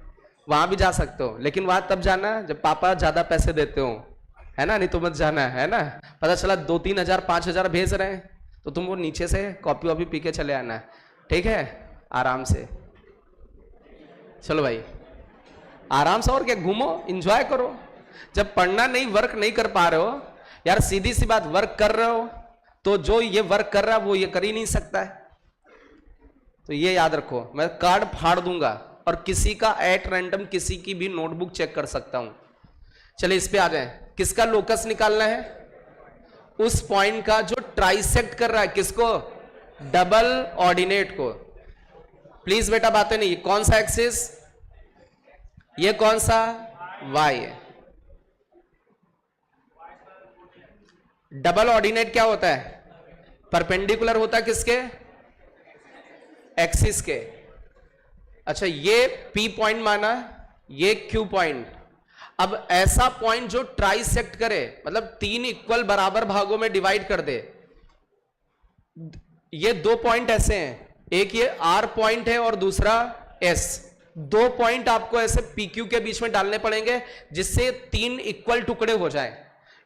वहां भी जा सकते हो, लेकिन वहां तब जाना जब पापा ज्यादा पैसे देते हो, है ना, नहीं तो मत जाना, है ना। पता चला 2-3 हजार 5 हजार भेज रहे हैं तो तुम वो नीचे से कॉफी वॉफी पी के चले आना, ठीक है, आराम से। चलो भाई आराम से, और क्या, घूमो, एंजॉय करो। जब पढ़ना नहीं, वर्क नहीं कर पा रहे हो यार, सीधी सी बात, वर्क कर रहे हो तो जो ये वर्क कर रहा है वो ये कर ही नहीं सकता है। तो ये याद रखो, मैं कार्ड फाड़ दूंगा और किसी का एट रैंडम किसी की भी नोटबुक चेक कर सकता हूं। चलिए इस पे आ जाए, किसका लोकस निकालना है? उस पॉइंट का जो ट्राइसेक्ट कर रहा है किसको? डबल ऑर्डिनेट को। प्लीज बेटा बातें नहीं, कौन सा एक्सिस, ये कौन सा? वाई है। डबल ऑर्डिनेट क्या होता है? परपेंडिकुलर होता है किसके? एक्सिस के। अच्छा ये P पॉइंट माना, ये Q पॉइंट। अब ऐसा पॉइंट जो ट्राइसेक्ट करे, मतलब 3 इक्वल बराबर भागों में डिवाइड कर दे। ये 2 पॉइंट ऐसे हैं, एक ये R पॉइंट है और दूसरा S। 2 पॉइंट आपको ऐसे PQ के बीच में डालने पड़ेंगे जिससे 3 इक्वल टुकड़े हो जाएं।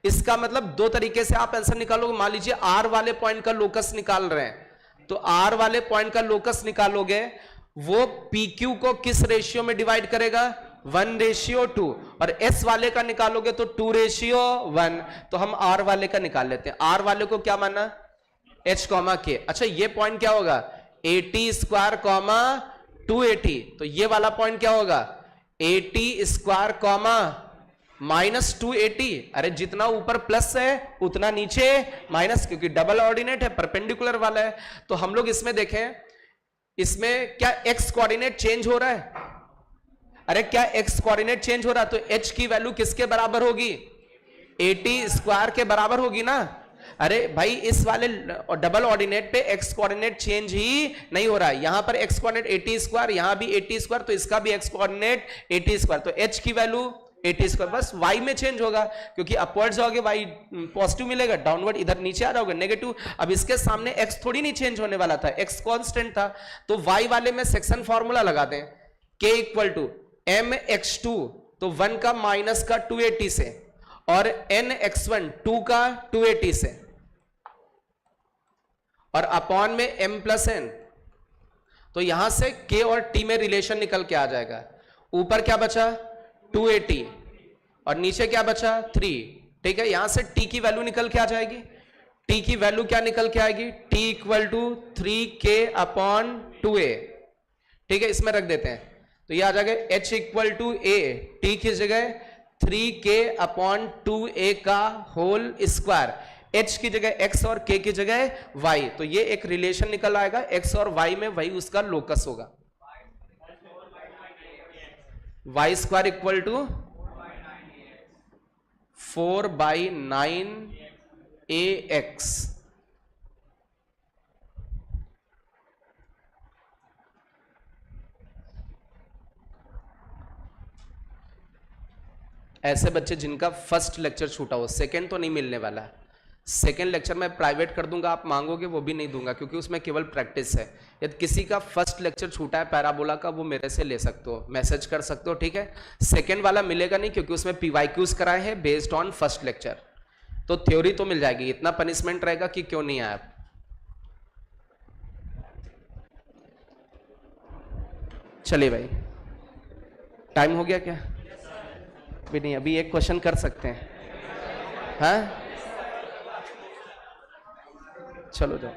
इसका मतलब 2 तरीके से आप आंसर निकालोगे। मान लीजिए R वाले पॉइंट का लोकस निकाल रहे हैं, तो R वाले पॉइंट का लोकस निकालोगे, वो PQ को किस रेशियो में डिवाइड करेगा? 1:2। और S वाले का निकालोगे तो 2:1। तो हम R वाले का निकाल लेते हैं। R वाले को क्या माना? H, K। अच्छा ये पॉइंट क्या होगा? 80² 280। तो ये वाला पॉइंट क्या होगा? 80² -280। अरे जितना ऊपर प्लस है उतना नीचे माइनस, क्योंकि डबल ऑर्डिनेट है, परपेंडिकुलर वाला है। तो हम लोग इसमें देखें, इसमें क्या x कोऑर्डिनेट चेंज हो रहा है? अरे क्या x कोऑर्डिनेट चेंज हो रहा है? तो h की वैल्यू किसके बराबर होगी? 80² के बराबर होगी ना। अरे भाई इस वाले डबल ऑर्डिनेट पे x कोऑर्डिनेट चेंज ही नहीं हो रहा है। यहां पर x कोऑर्डिनेट 80², यहां भी 80², तो इसका भी x कोऑर्डिनेट 80²। तो h की वैल्यू 80², बस y में चेंज होगा, क्योंकि अपवर्ड जाओगे y पॉजिटिव मिलेगा, डाउनवर्ड इधर नीचे आ जाओगे नेगेटिव। अब इसके सामने x थोड़ी नहीं चेंज होने वाला था, x कांस्टेंट था। तो y वाले में सेक्शन फॉर्मूला लगा दें, k = mx2, तो 1 का माइनस का 280 से, और nx1 2 का 280 से, और अपॉन में m + n। तो यहां से k और t में रिलेशन निकल के आ जाएगा। ऊपर क्या बचा? 280, और नीचे क्या बचा? 3। ठीक है, यहां से t की वैल्यू निकल के आ जाएगी। t की वैल्यू क्या निकल के आएगी? t = 3k/2a। ठीक है, इसमें रख देते हैं, तो ये आ जाएगा h = a, t की जगह 3k/2a का होल स्क्वायर, h की जगह x और k की जगह y। तो ये एक रिलेशन निकल आएगा, x और y में, वही उसका लोकस होगा। y² = 4/9ax। ऐसे बच्चे जिनका फर्स्ट लेक्चर छूटा हो, सेकंड तो नहीं मिलने वाला। सेकंड लेक्चर मैं प्राइवेट कर दूंगा, आप मांगोगे वो भी नहीं दूंगा, क्योंकि उसमें केवल प्रैक्टिस है। यदि किसी का फर्स्ट लेक्चर छूटा है पैराबोला का, वो मेरे से ले सकते हो, मैसेज कर सकते हो। ठीक है, सेकंड वाला मिलेगा नहीं, क्योंकि उसमें PYQs कराए हैं बेस्ड ऑन फर्स्ट लेक्चर। तो थ्योरी तो मिल जाएगी, इतना पनिशमेंट रहेगा कि क्यों नहीं आया। चलिए भाई, टाइम हो गया क्या? भी नहीं, अभी एक क्वेश्चन कर सकते हैं। हाँ चलो जाओ।